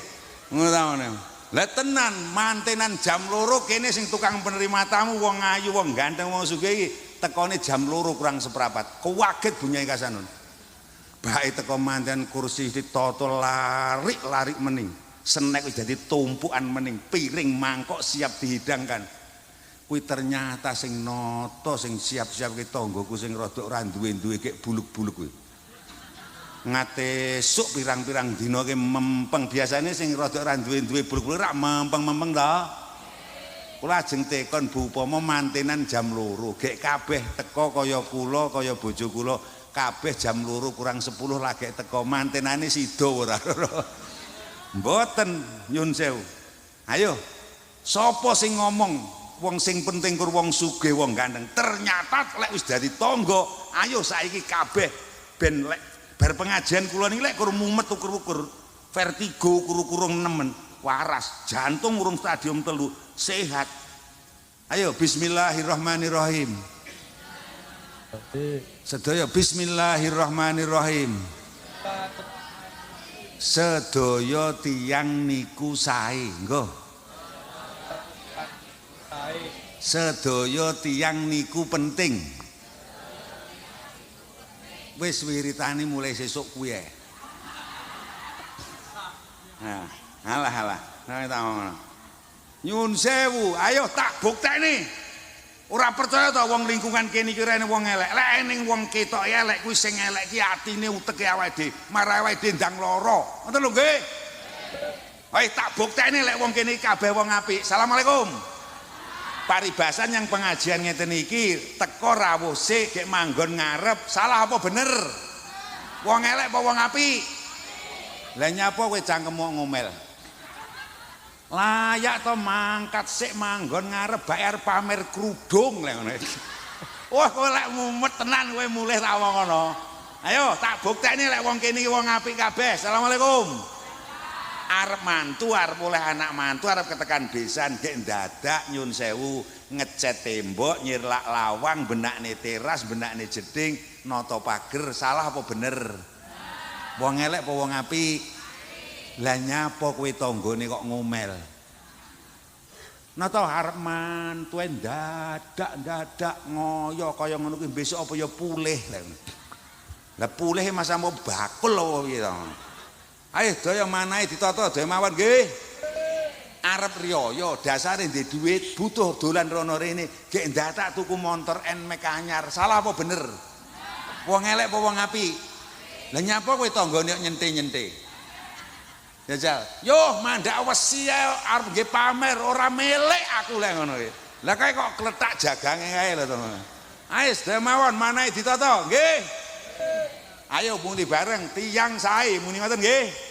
Speaker 1: Ngono ta ngene. Lah tenan mantenan jam 2 kene sing tukang penerima tamu wong ayu wong ganteng wong sugih iki tekone jam 2 kurang seprapat. Kewaget bunyai kasanun. Baik teko manten kursi ditata larik mening. Senek wis dadi tumpukan mening, piring mangkok siap dihidangkan. Kuwi ternyata sing nata sing siap-siap ki tanggoku sing rada ora duwe-duwe gek buluk-buluk kuwi. Ngate esuk pirang-pirang dina ki mempeng biasane sing rada ora duwe-duwe buluk-buluk rak mempeng-mempeng to. Kula ajeng tekon Bu upama mantenan jam 2, gek kabeh teko kaya kula kaya bojo kula kabeh jam 2 kurang 10 lagi teko mantenane sida ora. Mboten nyun sewu. Ayo. Sapa sing ngomong wong sing penting kur wong sugih wong ganteng. Ternyata lek wis dadi tangga, ayo saiki kabeh ben lek bar pengajian kula niki lek kur mumet ukur-ukur vertigo kurung nemen waras, jantung urung stadium 3 sehat. Ayo bismillahirrahmanirrahim. Sedaya bismillahirrahmanirrahim. Sedaya tiyang niku sae, nggih. Sedaya tiyang niku penting. Wis wiritane mulai sesuk kuwi ae. Nah, alah. Nek tak ngono. Nyun sewu, ayo tak bukteni. Ora percaya to wong lingkungan kene iki rene wong elek. Lek ning wong ketok elek kuwi sing elek ki atine uteke awake dhewe, marang awake dhewe ndang lara. Ngoten lho nggih. Ayo tak bukteni lek wong kene kabeh wong apik. Assalamualaikum. Paribasan yang pengajian ngeten iki teko rawuh sik gek manggon ngarep, salah apa bener? Wong elek apa wong apik? Lah nyapa kowe cangkemmu ngomel? Layak to mangkat sik manggon ngarep bayar pamer kerudung lek ngono iki. Wah kowe lek mumet tenan kowe mulih tak ngono. Ayo tak bukteni lek wong kene iki wong apik kabeh. Assalamualaikum. Arep mantu, arep oleh anak mantu, arep ketekan besan gek dadak nyun sewu ngecat tembok, nyirlak lawang, benakne teras, benakne jeding, nata pager, salah apa bener? Wong elek apa wong apik? Lah nyapa kowe tanggane kok ngomel? Nata arep mantu dadak ngoyo kaya ngono kuwi besok apa ya pulih lha. Lah pulih masa mau bakul apa piye to? Ayo daya manahe ditata daya mawon nggih. arep riyaya dasare ndek dhuwit butuh dolan rono rene gek ndatak tuku montor Nmax anyar salah apa bener wong elek apa wong apik lah nyapa kowe tanggane nyente-nyente jajal yo mandak wesi arep nggih pamer ora melek aku lek ngono iki lah kae kok kletak jagange kae lho to ayo sedaya mawon manahe ditata nggih ayo muni bareng tiyang sae muni ngoten nggih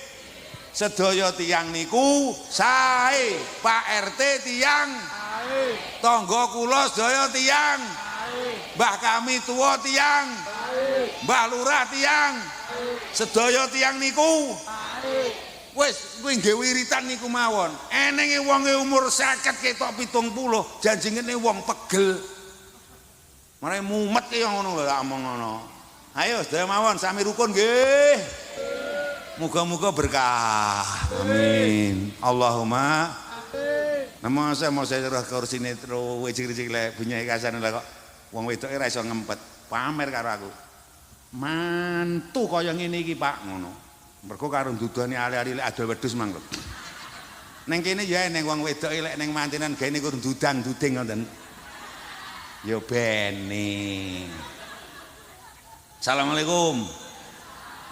Speaker 1: sedaya tiyang niku sae Pak RT tiyang sae tangga kula sedaya tiyang sae mbah kami tuwa tiyang sae mbah lurah tiyang sedaya tiyang niku sae wis kuwi nggih wiritan niku mawon enenge wonge umur 50 ketok 70 janjingene wong pegel mare mumet ya ngono lho tak omong ngono ayo sedaya mawon sami rukun nggih muga-muga berkah amin Allahumma namo saya roh kursine tru wicik-wicik lek bunyi kasane lek kok wong wedoke ora iso ngempet pamer karo aku mantu kaya ngene iki Pak ngono mergo karo dudane ali-ali lek adol wedhus mangko ning kene ya ning wong wedoke lek ning mantenan gaene kur dudang-duding ngoten ya bene Assalamualaikum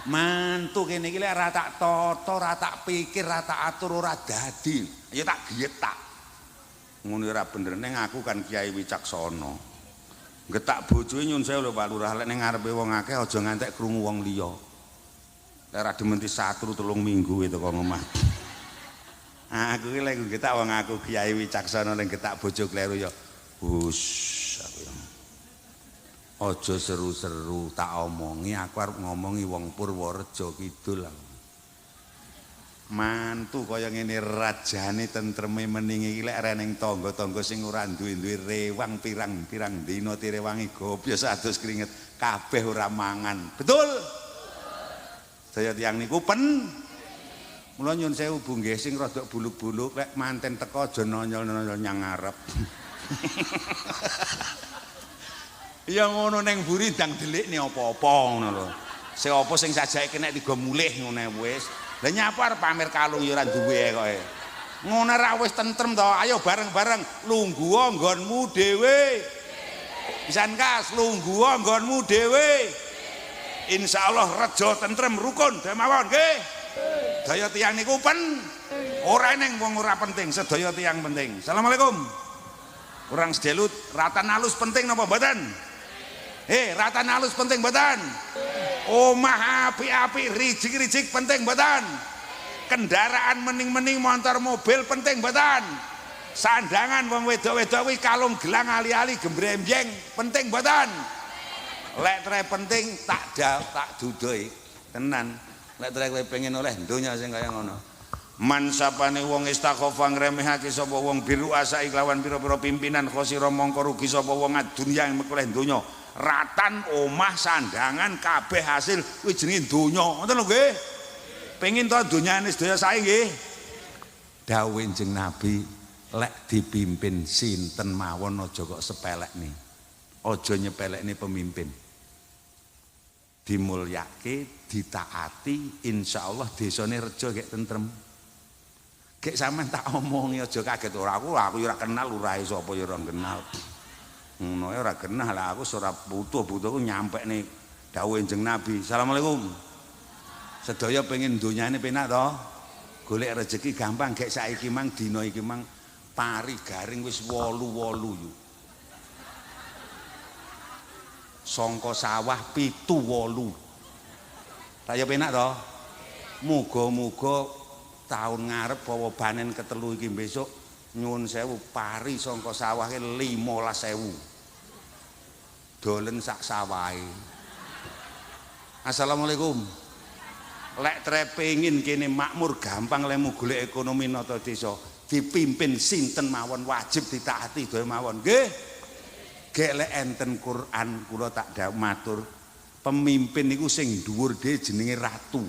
Speaker 1: mantu kene iki lek ora tak tata ora tak pikir ora tak atur ora dadi ya tak getak ngono ora bener ning aku kan Kiai Wicaksana getak bojone nyun sewu lho Pak Lurah lek ning ngarepe wong akeh aja ngantek krungu wong liya lek ora dementi 1-3 minggu itu kok omah aku iki lek getak wong aku Kiai Wicaksana ning getak bojo kleru ya hus aja seru-seru tak omongi aku arep ngomongi wong Purworejo Kidul mantu kaya ngene rajane tentreme meningi iki lek reneng tangga-tangga sing ora duwe-duwe rewang pirang-pirang dina tirewangi gobyo sados keringet kabeh ora mangan betul saya tiyang niku mula nyun sewu Bu nggih sing rada buluk-buluk lek manten teko aja nonyol-nonyol nyang ngarep ya ngono neng buri ndang delikne apa-apa ngono lho. Sing apa sing sajake nek tiga mulih ngene wis. Lah nyapa arep pamer kalung ya ora duwe kowe. Ngono ra wis tentrem to. Ayo bareng-bareng lungguh nggonmu dhewe. Pisan kas lungguh nggonmu dhewe. Insyaallah rejo tentrem rukun mawon nggih. Daya tiyang niku ora eneng wong ora penting, sedaya tiyang penting. Assalamualaikum. Kurang sedelut ratan halus penting napa mboten? Ratan halus penting mboten? Omah apik-apik rijik-rijik penting mboten? Kendaraan mening-mening motor mobil penting mboten? Sandangan wong wedok-wedok kuwi kalung gelang ali-ali gembremjeng penting mboten? Lek tre penting tak dudohi tenan. Lek tre kowe pengen oleh donya sing kaya ngono. Man sapane wong istakhofa ngremehake sapa wong biru asa iklawan pira-pira pimpinan khosira mongko rugi sapa wong adunya ing mekoleh donya ratan omah sandangan kabeh hasil kuwi jenenge donya ngoten lho nggih pengin to donyane sedaya sae nggih dawuh Kanjeng Nabi lek dipimpin sinten mawon aja kok sepelekne aja nyepelekne pemimpin dimulyake ditaati insyaallah desane rejo gek tentrem gek sampean tak omongi aja kaget aku ya ora kenal lurahe sapa ya ora kenal ngono ora kenal lah aku ora butuh-butuh nyampekne dawuh Kanjeng Nabi. Assalamualaikum. Sedaya pengen donyane penak to? Golek rezeki gampang gek saiki mang dina iki mang pari garing wis 8 yu. Sangka sawah 7 8. Tak ya penak to? Muga-muga tahun ngarep bawa panen ketelu iki besok nyuwun sewu pari sangka sawah 15.000 dolen sak sawahe. Assalamualaikum. Lek tre pengin kene makmur gampang lemu golek ekonomi nata desa dipimpin sinten mawon wajib ditaati doe mawon nggih. Gek lek enten Quran kula tak matur pemimpin niku sing dhuwur dhewe jenenge ratu.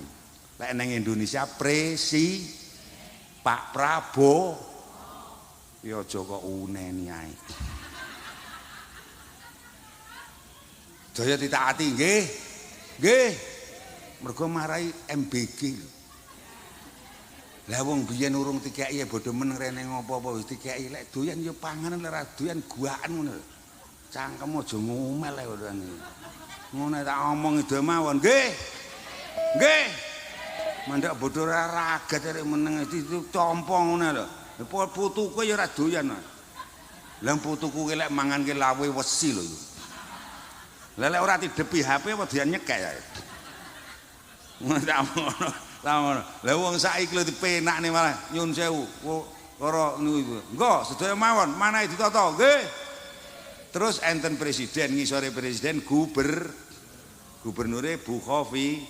Speaker 1: Lek nang Indonesia Pak Prabowo ya aja kok uneni ae. Daya ditaati nggih. Nggih. Mergo marai MBG. Lah wong biyen urung dikeki bodho meneng rene ngopo-opo wis dikeki lek doyan ya panganan lek ora doyan guakan ngono. Cangkem aja ngomel ae ngono. Ngono tak omong itu mawon. Nggih. Nggih. Mandek bodho ora ragat arek meneng itu tampa ngono lho. Putuku ya ora doyan. Lah putuku lek mangan ki lawe wesi lho. Lah lek ora didepi HP apa dian nyekek ae. Ngono. Lah wong saiki lho dipenakne malah nyun sewu. Karo niku. Engko sedaya mawon, manahe ditata. Nggih. Terus enten presiden, ngisore presiden gubernure Bu Khofi,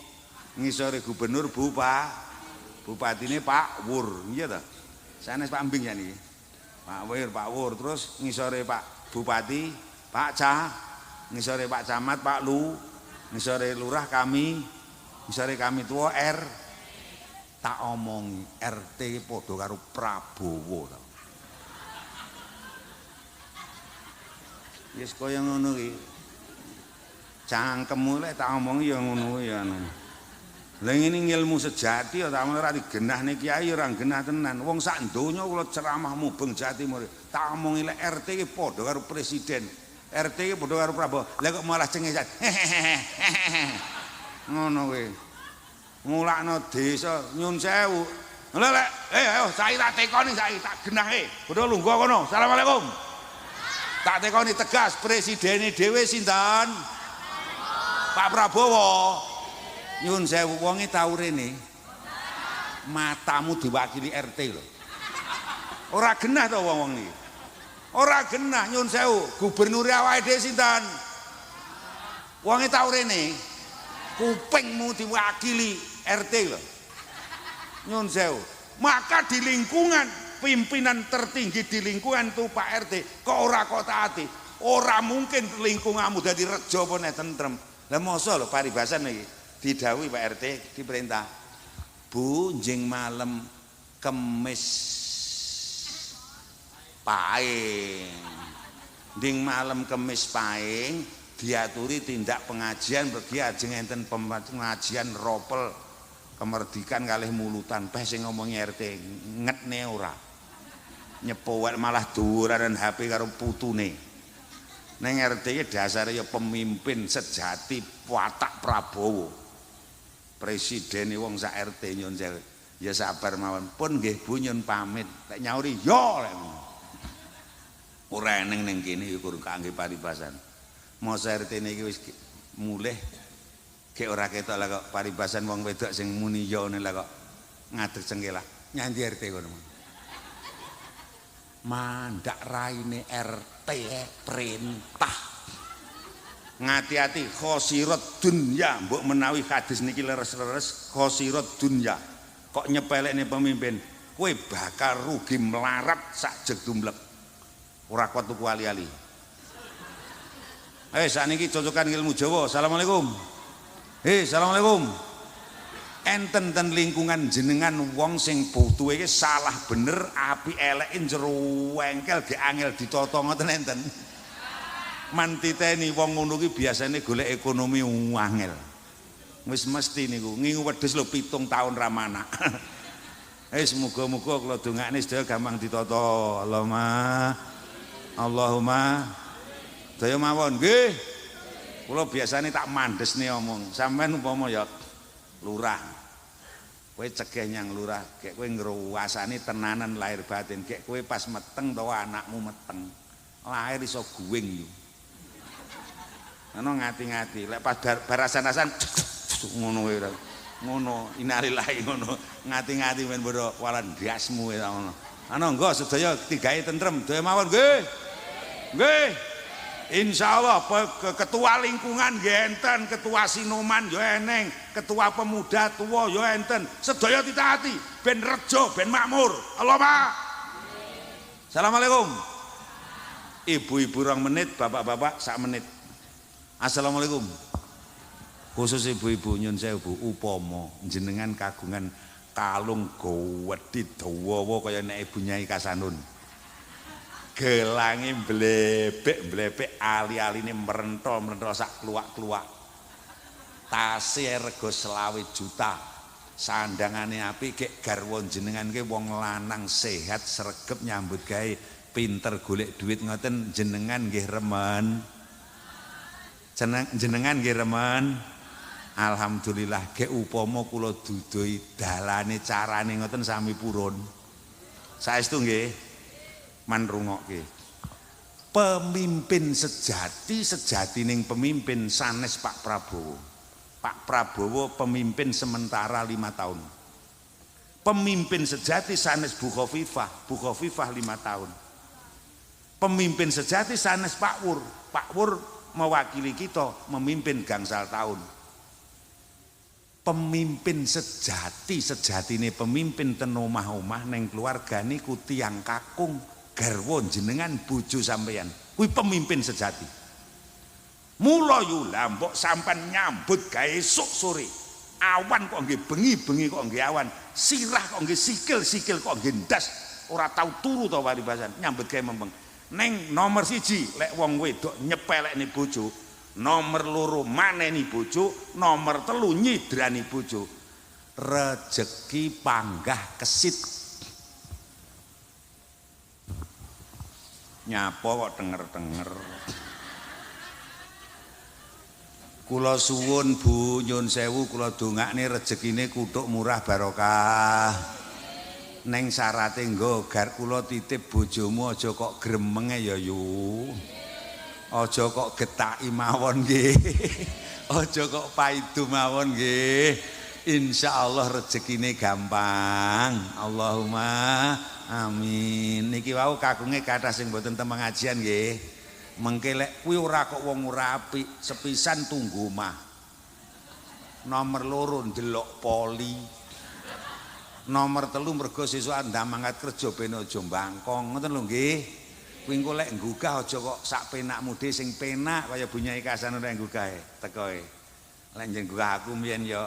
Speaker 1: ngisore gubernur bupatine Pak Wur. Iya ta? Sanes Pak Mbing ya niki. Pak Wur, terus ngisore Pak Bupati, Pak Cah, ngisore Pak Camat, Pak Lu, ngisore lurah kami, ngisore kami tua R. Tak omongi RT padha karo Prabowo ta. Wis kaya ngono ki. Cangkemmu lek tak omongi ya ngono ya anu. Lah ngene ilmu sejati ya tak ora digenahne kiai ora genah tenan. Wong sak donya kula ceramah mubeng Jawa Timur. Tak omongi lek RT ki padha karo presiden. RT ki padha karo Prabowo. Lah kok malah cengesan. Ngono kuwi. Mulakno desa nyun sewu. Lha lek ayo saiki tak tekoni saiki tak genahe. Padha lungguh kono. Asalamualaikum. Tak tekoni tegas presidene dhewe sinten? Pak Prabowo. Nyun sewu wonge tau rene. Matamu diwakili RT lho. Ora genah to wong-wong iki. Ora genah nyun sewu, gubernur awake dhewe sinten? Wonge tau rene. Kupingmu diwakili RT lho. Nyun sewu. Maka di lingkungan pimpinan tertinggi di lingkungan itu Pak RT kok ora kok taati. Ora mungkin lingkunganmu dadi rejo apa nek tentrem. Lah mosok lho paribasan iki didhawuhi Pak RT diperintah. Bu njing malam Kemis Paing. Ding malam Kemis Paing diaturi tindak pengajian bagi ajeng enten pengajian ropel kemerdikan kalih mulutan peh sing ngomongi RT ngetne ora nyepowel malah dhuwuran HP karo putune ning RT iki dasare ya pemimpin sejati watak Prabowo presiden wong sak RT nyun sewu ya sabar mawon pun nggih Bu nyun pamit lek nyauri yo ora eneng ning kene iku kangge paribasan masa RT niki wis mulih gek ora ketok lah kok paribasan wong wedok sing muni yo lah kok ngadeg cengkelah nyanyi RT kono mandak raine RT perintah ngati-ati khosirat dunya mbok menawi hadis niki leres-leres khosirat dunya kok nyepelekne pemimpin kowe bakal rugi melarat sak jeg dumlek ora kuat tuku ali-ali sakniki cocokan ilmu Jawa. Assalamualaikum. Assalamualaikum. Enten ten lingkungan jenengan wong sing butuhe iki salah bener api eleke jero wengkel ge angel ditata ngoten enten. Mantiteni wong ngono ki biasane golek ekonomi angel. Wis mesti niku ngingu wedhus lho 7 tahun ra manak. Muga-muga kula dongakne sedaya gampang ditata. Allahumma daya mawon nggih. Kula biasane tak mandesne omong. Sampeyan umpama ya lurah. Kowe cegah nyang lurah, gek kowe ngruwasani tenanan lahir batin. Gek kowe pas meteng to anakmu meteng. Lahir iso guwing yo. Ana ngati-ngati. Lek pas barasan-asan ngono wae. Ngono inalillahi ngono. Ngati-ngati men padha walan ndiasmu ta ngono. Ana nggo sedaya digawe tentrem. Daya mawon nggih. Nggih. Insyaallah ketua lingkungan ya enten, ketua sinoman ya eneng, ketua pemuda tua ya enten. Sedaya ditaati ben rejo, ben makmur. Allahumma. Assalamualaikum. Ibu-ibu 2 menit, bapak-bapak 1 menit. Assalamualaikum. Khusus ibu-ibu nyun sewu Bu, upama jenengan kagungan kalung gowedhi dawa kaya nek Ibu Nyai Kasanun. Gelange mblebek-mblebek ali-aline merentol-merentol sak kluwak-kluwak. Tase rega 20 juta. sandangane apik gek garwa jenengan ki wong lanang sehat sregep nyambut gawe pinter golek duit ngoten jenengan nggih remen jenengan nggih remen alhamdulillah gek upama kula dudohi dalane carane ngoten sami purun saestu nggih man rungokke pemimpin sejatining pemimpin sanes Pak Prabowo. Pak Prabowo pemimpin sementara 5 tahun. Pemimpin sejati sanes Bu Khofifah 5 tahun. Pemimpin sejati sanes Pak Wur. Pak Wur mewakili kita memimpin gangsal tahun. Pemimpin sejatine pemimpin ten omah-omah neng keluarga niku tiyang kakung garwa jenengan bojo sampeyan kuwi pemimpin sejati. Mula yula mbok sampean nyambut gawe esuk sore awan kok nggih bengi kok nggih awan sirah kok nggih sikil kok nggih ndas ora tau turu to paribasan nyambut gawe mempeng neng nomor 1 lek wong wedok nyepelekne bojo nomor 2 maneni bojo nomor 3 nyidrani bojo rejeki panggah kesit nyapa kok denger-denger kula suwun Bu nyun sewu kula dongakne rejekine kuthuk murah barokah neng syarate nggo gar kula titip bojomu aja kok gremenge ya yu aja kok getaki mawon nggih aja kok paidu mawon nggih insyaallah rejekine gampang Allahumma amin. Niki wau kagunge kathah sing mboten teng pengajian nggih. Mengke lek kuwi ora kok wong ora apik, sepisan tunggu omah. Nomor 2 ndelok poli. Nomor 3 mergo sesuk ndang mangkat kerja ben aja mbangkong. Ngoten lho nggih. Kuwi engko lek nggugah aja kok sak penakmu dhewe sing penak kaya Bunyai Kasan ora nggugahe tekoe. Lek njen nggugah aku mbiyen ya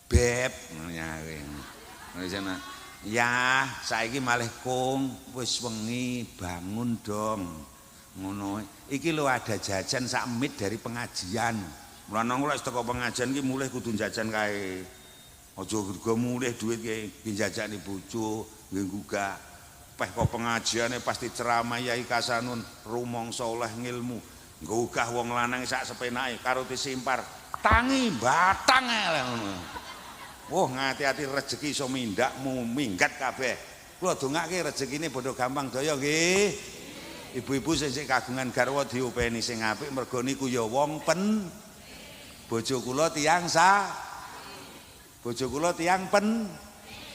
Speaker 1: beb nyawe. Wis ana ya saiki malih kung wis wengi bangun dong ngono iki lho ada jajan sak menit dari pengajian mulane lek teko pengajian ki mulih kudu jajan kae aja go mulih duit ki njajani bojo nggih gugah peh kok pengajiane pasti ceramah Yai Kasanun rumangsa oleh ngilmu gugah wong lanang sak sepenake karo disimpar tangi batang ngono. Wah ngati-ati rezeki iso minggat kabeh. Kula dongake rezekine padha gampang daya nggih. Ibu-ibu sing kagungan garwa diopeni sing apik mergo niku ya wong bojo kula tiyang bojo kula tiyang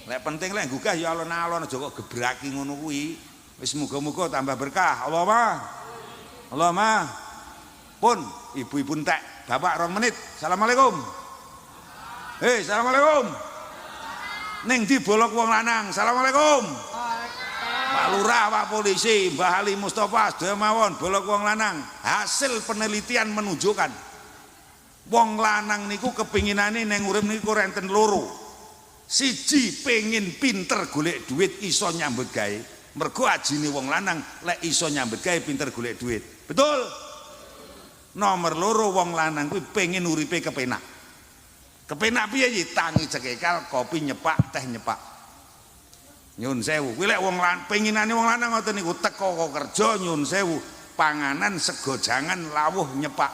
Speaker 1: lek penting lek gugah ya alon-alon aja kok gebraki ngono kuwi. Wis muga-muga tambah berkah. Allahumma. Pun ibu-ibu entek, bapak 2 menit. Assalamualaikum. Hei, assalamualaikum. Ning dibolok wong lanang. Assalamualaikum. Pak Lurah, Pak Polisi, Mbah Ali Mustafa, sedaya mawon bolok wong lanang. Hasil penelitian menunjukkan wong lanang niku kepinginane ning urip niku renten 2. 1 pengin pinter golek duit iso nyambut gawe. Mergo ajine wong lanang lek iso nyambut gawe pinter golek duit. Betul? Nomor 2 wong lanang kuwi pengin uripe kepenak. Kepenak piye iki tangi cekekal kopi nyepak teh nyepak nyun sewu kuwi lek wong lanang penginane wong lanang ngoten niku teko kok kerja nyun sewu panganan sego jangan lawuh nyepak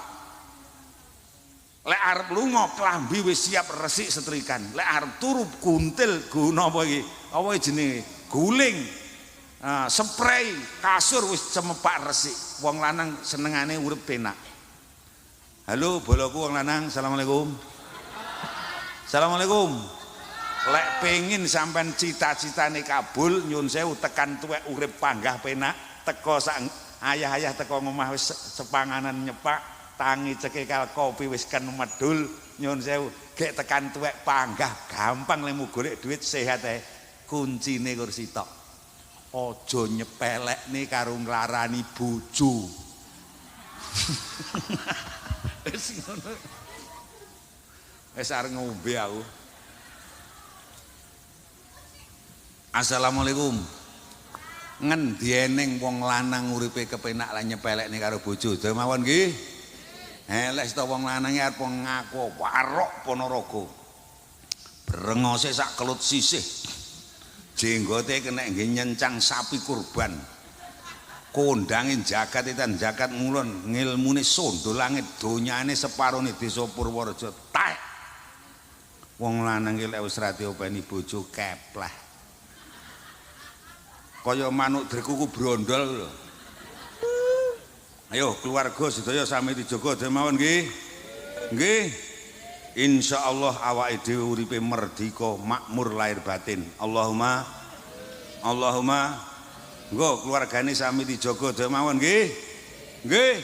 Speaker 1: lek arep lunga klambi wis siap resik setrikan lek arep turu kuntil guna apa jenenge guling spray kasur wis cemepak resik wong lanang senengane urip penak. Halo boloku wong lanang assalamualaikum. Assalamualaikum. Lek pengin sampean cita-citane kabul nyun sewu tekan tuwek urip panggah penak teko sak ayah-ayah teko ngomah wis sepanganan nyepak tangi cekekal kopi wis kan medul nyun sewu gek tekan tuwek panggah gampang lemu golek duit sehat ae kuncine kursi tok aja nyepelekne karo nglarani bojo. Wis ngono. Wis arep ngombe aku. Assalamualaikum. Ngendi eneng wong lanang uripe kepenak lan nyepelekne karo bojo. Dhewe mawon nggih. Lek sita wong lanang arep ngaku warok Ponorogo. brengose sak kelut sisih. Jenggote kena nggih nyencang sapi kurban. Kondangin jagat itan jagat ngulon ngilmune sondo langit donyane separone desa Purworejo taek. Wong lanang iki lek wis ra diopeni bojo kepleh. Kaya manuk drekuku brondol lho. Ayo keluarga sedaya sami dijaga mawon nggih. Nggih. Insyaallah awake dhewe uripe merdika, makmur lahir batin. Allahumma nggo keluargane sami dijaga dhewe mawon nggih. Nggih.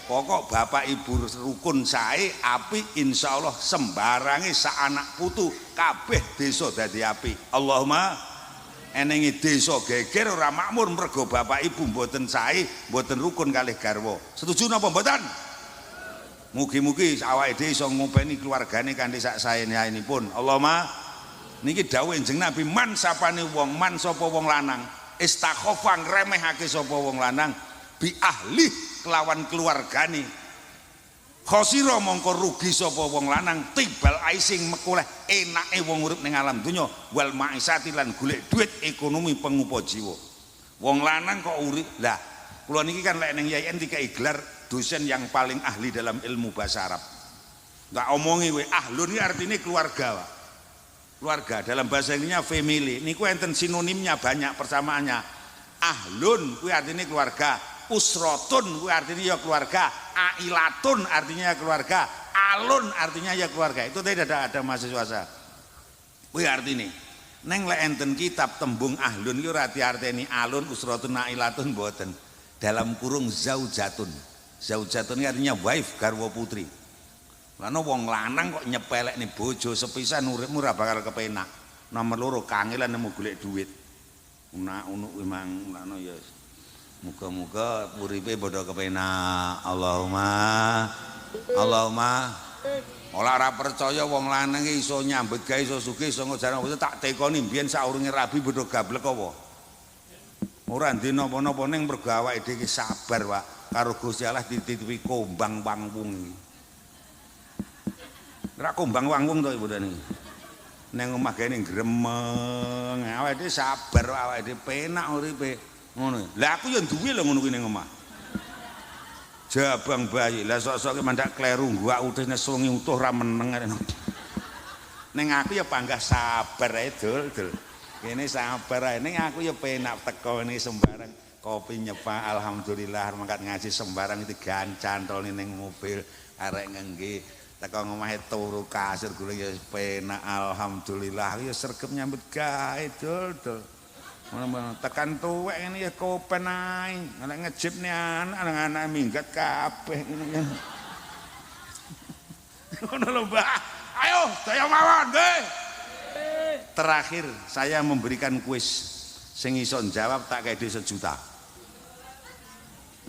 Speaker 1: Pokok bapak ibu rukun sae apik insyaallah sembarange sak anak putu kabeh desa dadi apik. Allahumma enenge desa geger ora makmur mergo bapak ibu mboten sae, mboten rukun kalih garwa. Setuju napa mboten? Mugi-mugi awake dhewe iso ngopeni keluargane kanthi sak sae-saenipun. Allahumma niki dawuh Kanjeng Nabi man sapane wong man sapa wong lanang istakhofa ngremehake sapa wong lanang bi ahli kelawan keluargane khosira mongko rugi sapa wong lanang tibal aising mekoleh enake wong urip ning alam donya wal maisati lan golek duit ekonomi pengupa jiwa. Wong lanang kok urip lah kula niki kan lek ning YIN dikai gelar dosen yang paling ahli dalam ilmu bahasa Arab. Enggak omongi we ahlun iki artine keluarga, Pak. Keluarga dalam bahasa Inggrisnya family. Niku enten sinonimnya banyak persamaannya. Ahlun kuwi artine keluarga, usratun kuwi artinya ya keluarga, ailatun artinya ya keluarga, alun artinya ya keluarga. Itu tadi ada mahasiswa saya. Kuwi artine neng lek enten kitab tembung ahlun iki ora diarteni alun, usratun, ailatun mboten. Dalam kurung zaujatun. Zaujatun artinya wife, garwa putri. Lana wong lanang kok nyepelek nih bojo sepisan uripmu ora bakal kepenak. Nomor loro kangelan nemu golek duit. Unak-unuk memang lana ya. Muga-muga uripe padha kepenak. Allahumma ora percaya wong lanang iki iso nyambet gawe iso sugih iso ngojarno tak tekoni mbiyen saurunge rabi padha gablek apa. Ora ndi napa-napa ning mergo awake dhewe sabar, Pak. Karo Gusti Allah dititipi kombang wangwung iki. Ora kombang wangwung to Ibu Dani. Ning omah gene gremeng, awake dhewe sabar, awake dhewe penak uripe. Ngono. Lah aku ya duwe lho ngono kuwi ning omah. Jabang bayi, lah sok-sok mandak kleru gua utusne sungi utuh ra meneng. Ning aku ya panggah sabar ae dul. Kene sabar ae ning aku ya penak teko ini sembarang. Kopi nyepak alhamdulillah mangkat ngaji sembarang itu gancantol ning mobil arek ngengge teko ngomahe turu kasur gule ya penak alhamdulillah ya sregep nyambut gawe dul. Tekan tuwek ngene ya kopen ae nek ngejipne anak-anak minggat kabeh ngene. Ngono lho, Mbak. Ayo saya mawon nggih. Terakhir saya memberikan kuis sing iso jawab tak kei 1 juta.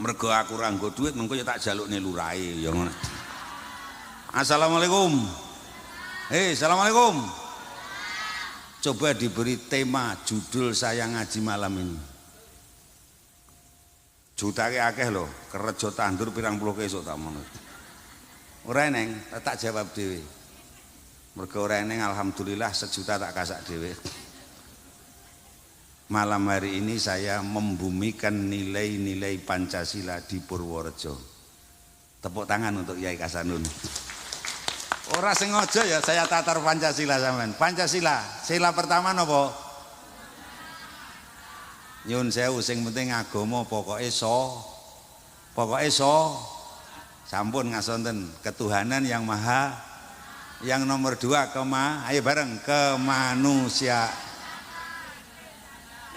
Speaker 1: Mergo aku ora nggo duit mengko ya tak jalukne lurahe ya ngono. Assalamualaikum. Assalamualaikum. Coba diberi tema judul saya ngaji malam ini. Jutake akeh lho, kerejo tandur pirang puluh esuk tak mono. Ora eneng, tak jawab dhewe. Mergo ora eneng alhamdulillah 1 juta tak kasak dhewe. Malam hari ini saya membumikan nilai-nilai Pancasila di Purworejo. Tepuk tangan untuk Yai Kasanun. Ora sengaja ya saya tatar Pancasila sampean. Pancasila, sila pertama napa? Nyun sewu sing penting agama pokoke so. Sampun ngasonten ketuhanan yang maha. Yang nomor 2 ayo bareng kemanusiaan.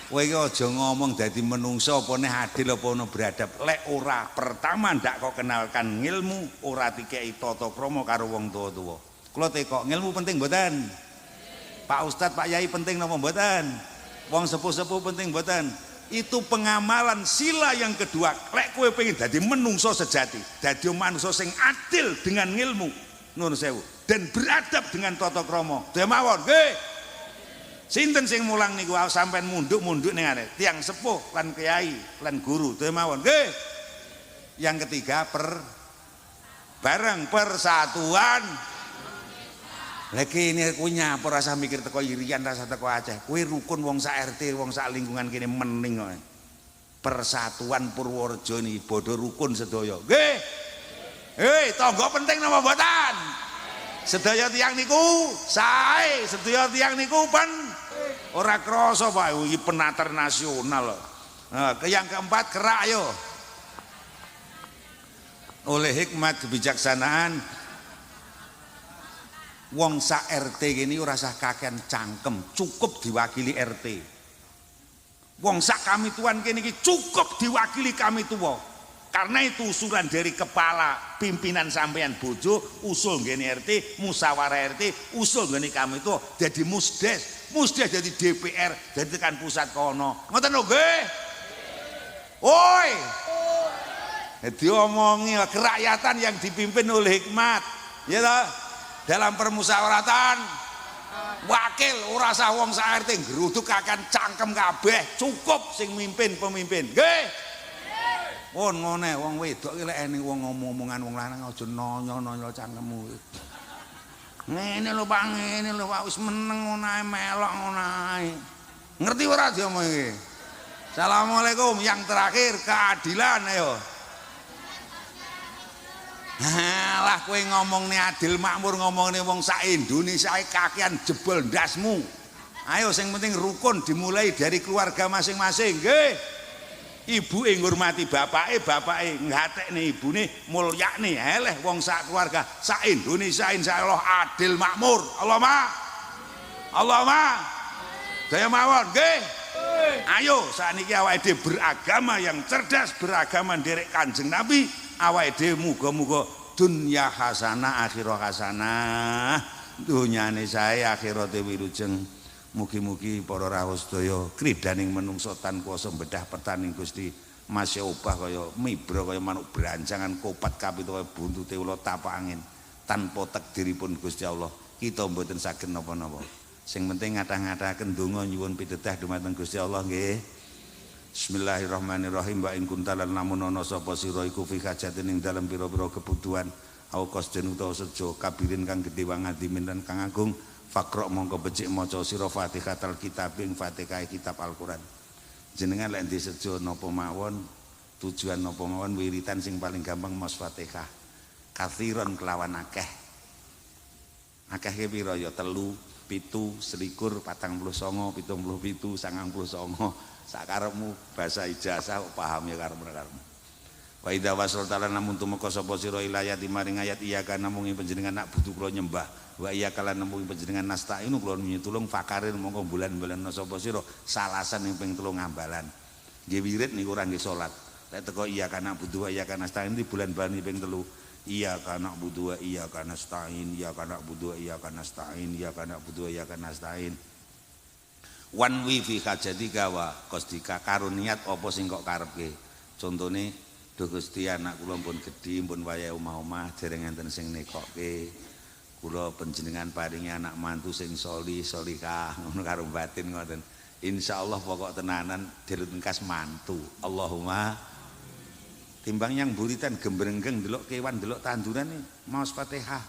Speaker 1: Kowe iki aja ngomong dadi menungso apa neh adil apa ono beradab. Lek ora pertama ndak kok kenalkan ngilmu, ora dikeki tata krama karo wong tuwa-tuwa. Kula tekok ngilmu penting mboten? Pak Ustadz, Pak Yai penting napa mboten? Wong sepuh-sepuh penting mboten? Itu pengamalan sila yang kedua. Lek kowe pengen dadi menungso sejati, dadi manungsa sing adil dengan ngilmu, nuwun sewu, dan beradab dengan tata krama. Demawon nggih. Sinten sing mulang niku sampean munduk-munduk ning arep tiang sepuh lan kiai lan guru dhewe mawon nggih. Yang ketiga bareng persatuan. Lah kene kuwi nyapa rasa mikir teko irian rasa teko Aceh. Kuwi rukun wong sak RT, wong sak lingkungan kene mening kok. Persatuan Purworejo ini bodho rukun sedaya. Nggih. Hei, tangga penting napa mboten? Sedaya tiyang niku sae, sedaya tiyang niku pen ora krasa Pak iki penatar nasional. Nah, yang keempat kerak yo. Oleh hikmat kebijaksanaan wong sak RT gini ora usah kakean cangkem, cukup diwakili RT. Wong sak kami tuan kene iki cukup diwakili kami tuwa. Karena itu usulan dari kepala pimpinan sampean bojo, usul ngene RT, musyawarah RT, usul ngene kami tuwa jadi musdes, musdes jadi DPR, jadi tekan pusat kono. Ngoten lho nggih. Oi. Diomongi kerakyatan yang dipimpin oleh hikmat. Ya toh? Dalam permusyawaratan wakil ora usah wong sak RT ngruduk akan cangkem kabeh, cukup sing mimpin pemimpin. Nggih. Pun ngene wong wedok iki lek ene wong ngomong-omongan wong lanang aja nanya-nanya cangkemmu. Ngene lho Pak, ngene lho Pak, wis meneng ngono ae melok ngono ae. Ngerti ora diomongi iki? Assalamualaikum, yang terakhir keadilan ayo. Lah kowe ngomongne adil makmur, ngomongne wong sak Indonesia kakean jebol ndasmu. Ayo sing penting rukun dimulai dari keluarga masing-masing, nggih. Ibuke ngurmati bapake, bapake ngatekne ibune, mulyakne eleh wong sak keluarga sak Indonesia insyaallah adil makmur. Allahumma daya mawon nggih. Ayo sakniki awake dhewe beragama yang cerdas, beragama nderek Kanjeng Nabi. Awake dhewe muga-muga dunya hasanah akhirah hasanah, dunyane sae akhirate wilujeng. Mugi-mugi para rawuh sedaya kridaning menungso tan kuwasa bedah petaning Gusti masya obah kaya mibra kaya manuk branjangan kopat kapita kaya buntute ula tapak angin tanpa takdiripun Gusti Allah kita mboten saged napa-napa. Sing penting ngathah-ngathahaken donga nyuwun pitedah dumateng Gusti Allah nggih. Bismillahirrahmanirrahim. Wa in kuntalan lamun ana sapa sira iku fi hajatin ing dalem pira-pira kebutuhan au qasden utawa sejo kabirin kang gedhe wangadimin lan kang agung Fakrok mongko becik maca sira Fatihatul Kitab ing Fatihah kitab Al-Qur'an. Jenengan lek ndek sejo napa mawon, tujuan napa mawon wiritan sing paling gampang maos Fatihah. Kathiron kelawan akeh. Akeh ki pira ya 3, 7, 21, 49, 77, 99. Sakarepmu basa ijazah paham ya karep-karepmu. Wa idza wasalta lan namun tumeka sapa sira ilayati maring ayat iya kana mung panjenengan nak butuh kula nyembah. Wa iya kala nemu panjenengan nasta'inu kula nyutulung fakarin mongko bulan-bulan sapa sira salasan ing ping 3 ambalan. Nggih wirid niku ora nggih salat. Lek teko iya kana butuh wa iya kana nasta'in di bulan-bulan ping 3. Iya kana butuh wa iya kana nasta'in, iya kana butuh wa iya kana nasta'in, iya kana butuh wa iya kana nasta'in. Wan wi fi hajatika wa qasdika karo niat apa sing kok karepke. Contone Duh Gusti anak kula pun gedhi pun wayahe omah-omah dereng enten sing nekokke. Kula panjenengan paringi anak mantu sing sholih sholihah ngono karo batin ngoten. Insyaallah pokok tenanan dilut engkas mantu. Allahumma timbang yang buritan gembrengeng delok kewan delok tanduran maos Fatihah.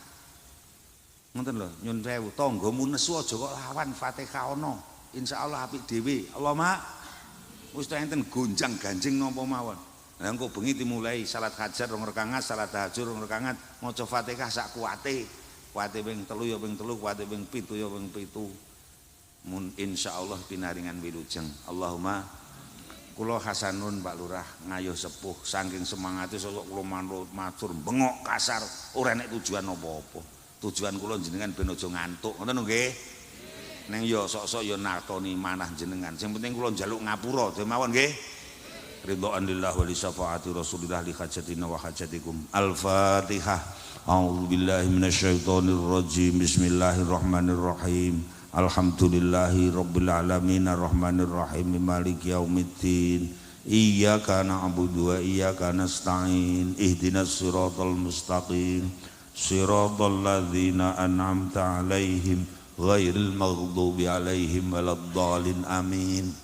Speaker 1: Ngoten lho nyun sewu tanggamu nesu aja kok lawan Fatihah ana. Insyaallah apik dhewe. Allahumma wis enten gonjang-ganjing napa mawon. Lah engko bengi dimulai salat hajat 2 rakaat, salat tahajud 2 rakaat, maca Fatihah sak kuwate. Kuwate ping 3 ya ping 3, kuwate ping 7 ya ping 7. Mun insyaallah pinaringan wilujeng. Allahumma kula hasanun Pak Lurah ngayuh sepuh saking semangate sok kula manut matur bengok kasar ora nek tujuan apa-apa. Tujuan kula jenengan ben aja ngantuk. Ngoten nggih. Ning ya sok-sok ya nartoni manah jenengan. Sing penting kula njaluk ngapura mawon nggih. Ridhaan lillah wa li syafaati Rasulillah li hajatina wa hajatikum. Al-Fatihah. A'udzu billahi minasyaitonir rajim. Bismillahirrahmanirrahim. Alhamdulillahi rabbil alamin arrahmanir rahim maliki yaumiddin. Iyyaka na'budu wa iyyaka nasta'in. Ihdinas siratal mustaqim. Siratal ladzina an'amta 'alaihim ghairil maghdubi 'alaihim waladdallin. Amin.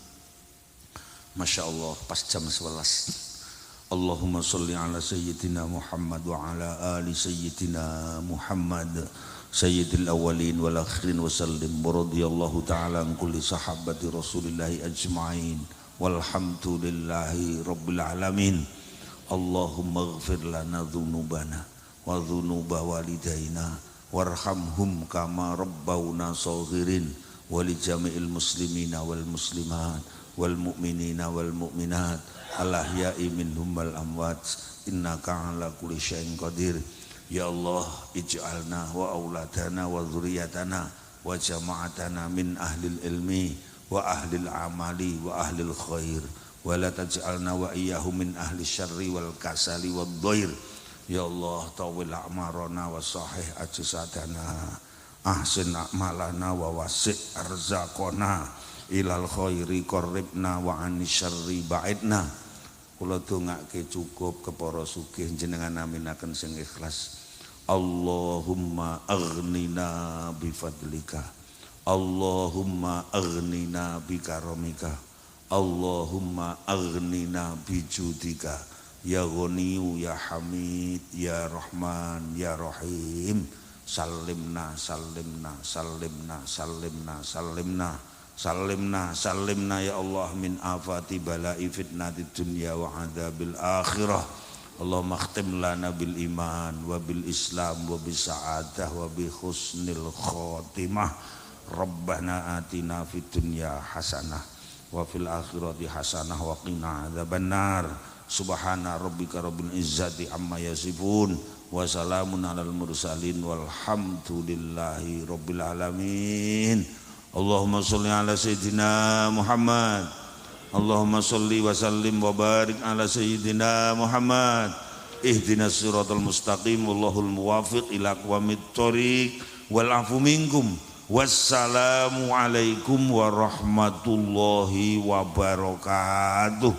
Speaker 1: Masya Allah pas jam 11. Allahumma sholli ala sayyidina Muhammad wa ala ali sayyidina Muhammad. sayyidil awwalin wal akhirin wa sallim wa radiyallahu ta'ala an kulli sahabati rasulillahi ajma'in walhamdulillahi rabbil alamin. Allahumma ighfir lana dhunubana wa dhunuba walidaina warhamhum kama rabbawna saghirin wa li jami'il muslimina wal muslimat wal mu'minina wal mu'minat al ahya'i minhum wal amwat innaka ala kulli syai'in qadir. Ya Allah, ij'alna wa auladana wa dzurriyyatana wa jama'atana min ahlil ilmi wa ahlil amali wa ahlil khair wa la taj'alna wa iyyahum min ahli syarri wal kasali wad dhair. Ya Allah, tawil a'marana wa sahih ajsadana ahsin a'malana wa wasi' arzaqana ilal khairi qarribna wa anis syarri ba'idna. Kula dongake cukup kepara sugih jenengan aminaken sing ikhlas. Allahumma aghnina bi fadlika, Allahumma aghnina bi karamika, Allahumma aghnina bi judika, ya Ghaniyu ya Hamid ya Rahman ya Rahim. Salimna salimna salimna salimna salimna salimna salimna ya Allah min afati bala'i fitnatid dunya wa adzabil akhirah. Allahumma khtim lana bil iman wa bil islam wa bis sa'adah wa bi husnil khotimah. Rabbana atina fid dunya hasanah wa fil akhirati hasanah wa qina adzabannar. Subhana rabbika rabbil izzati amma yasifun wa salamun alal mursalin walhamdulillahi rabbil alamin. Allahumma sholli ala sayyidina Muhammad, Allahumma sholli wa sallim wa barik ala sayyidina Muhammad. Ihdinas siratal mustaqim wallahul muwafiq ila aqwamit thoriq wal afu minkum. Wassalamu alaikum warahmatullahi wabarakatuh.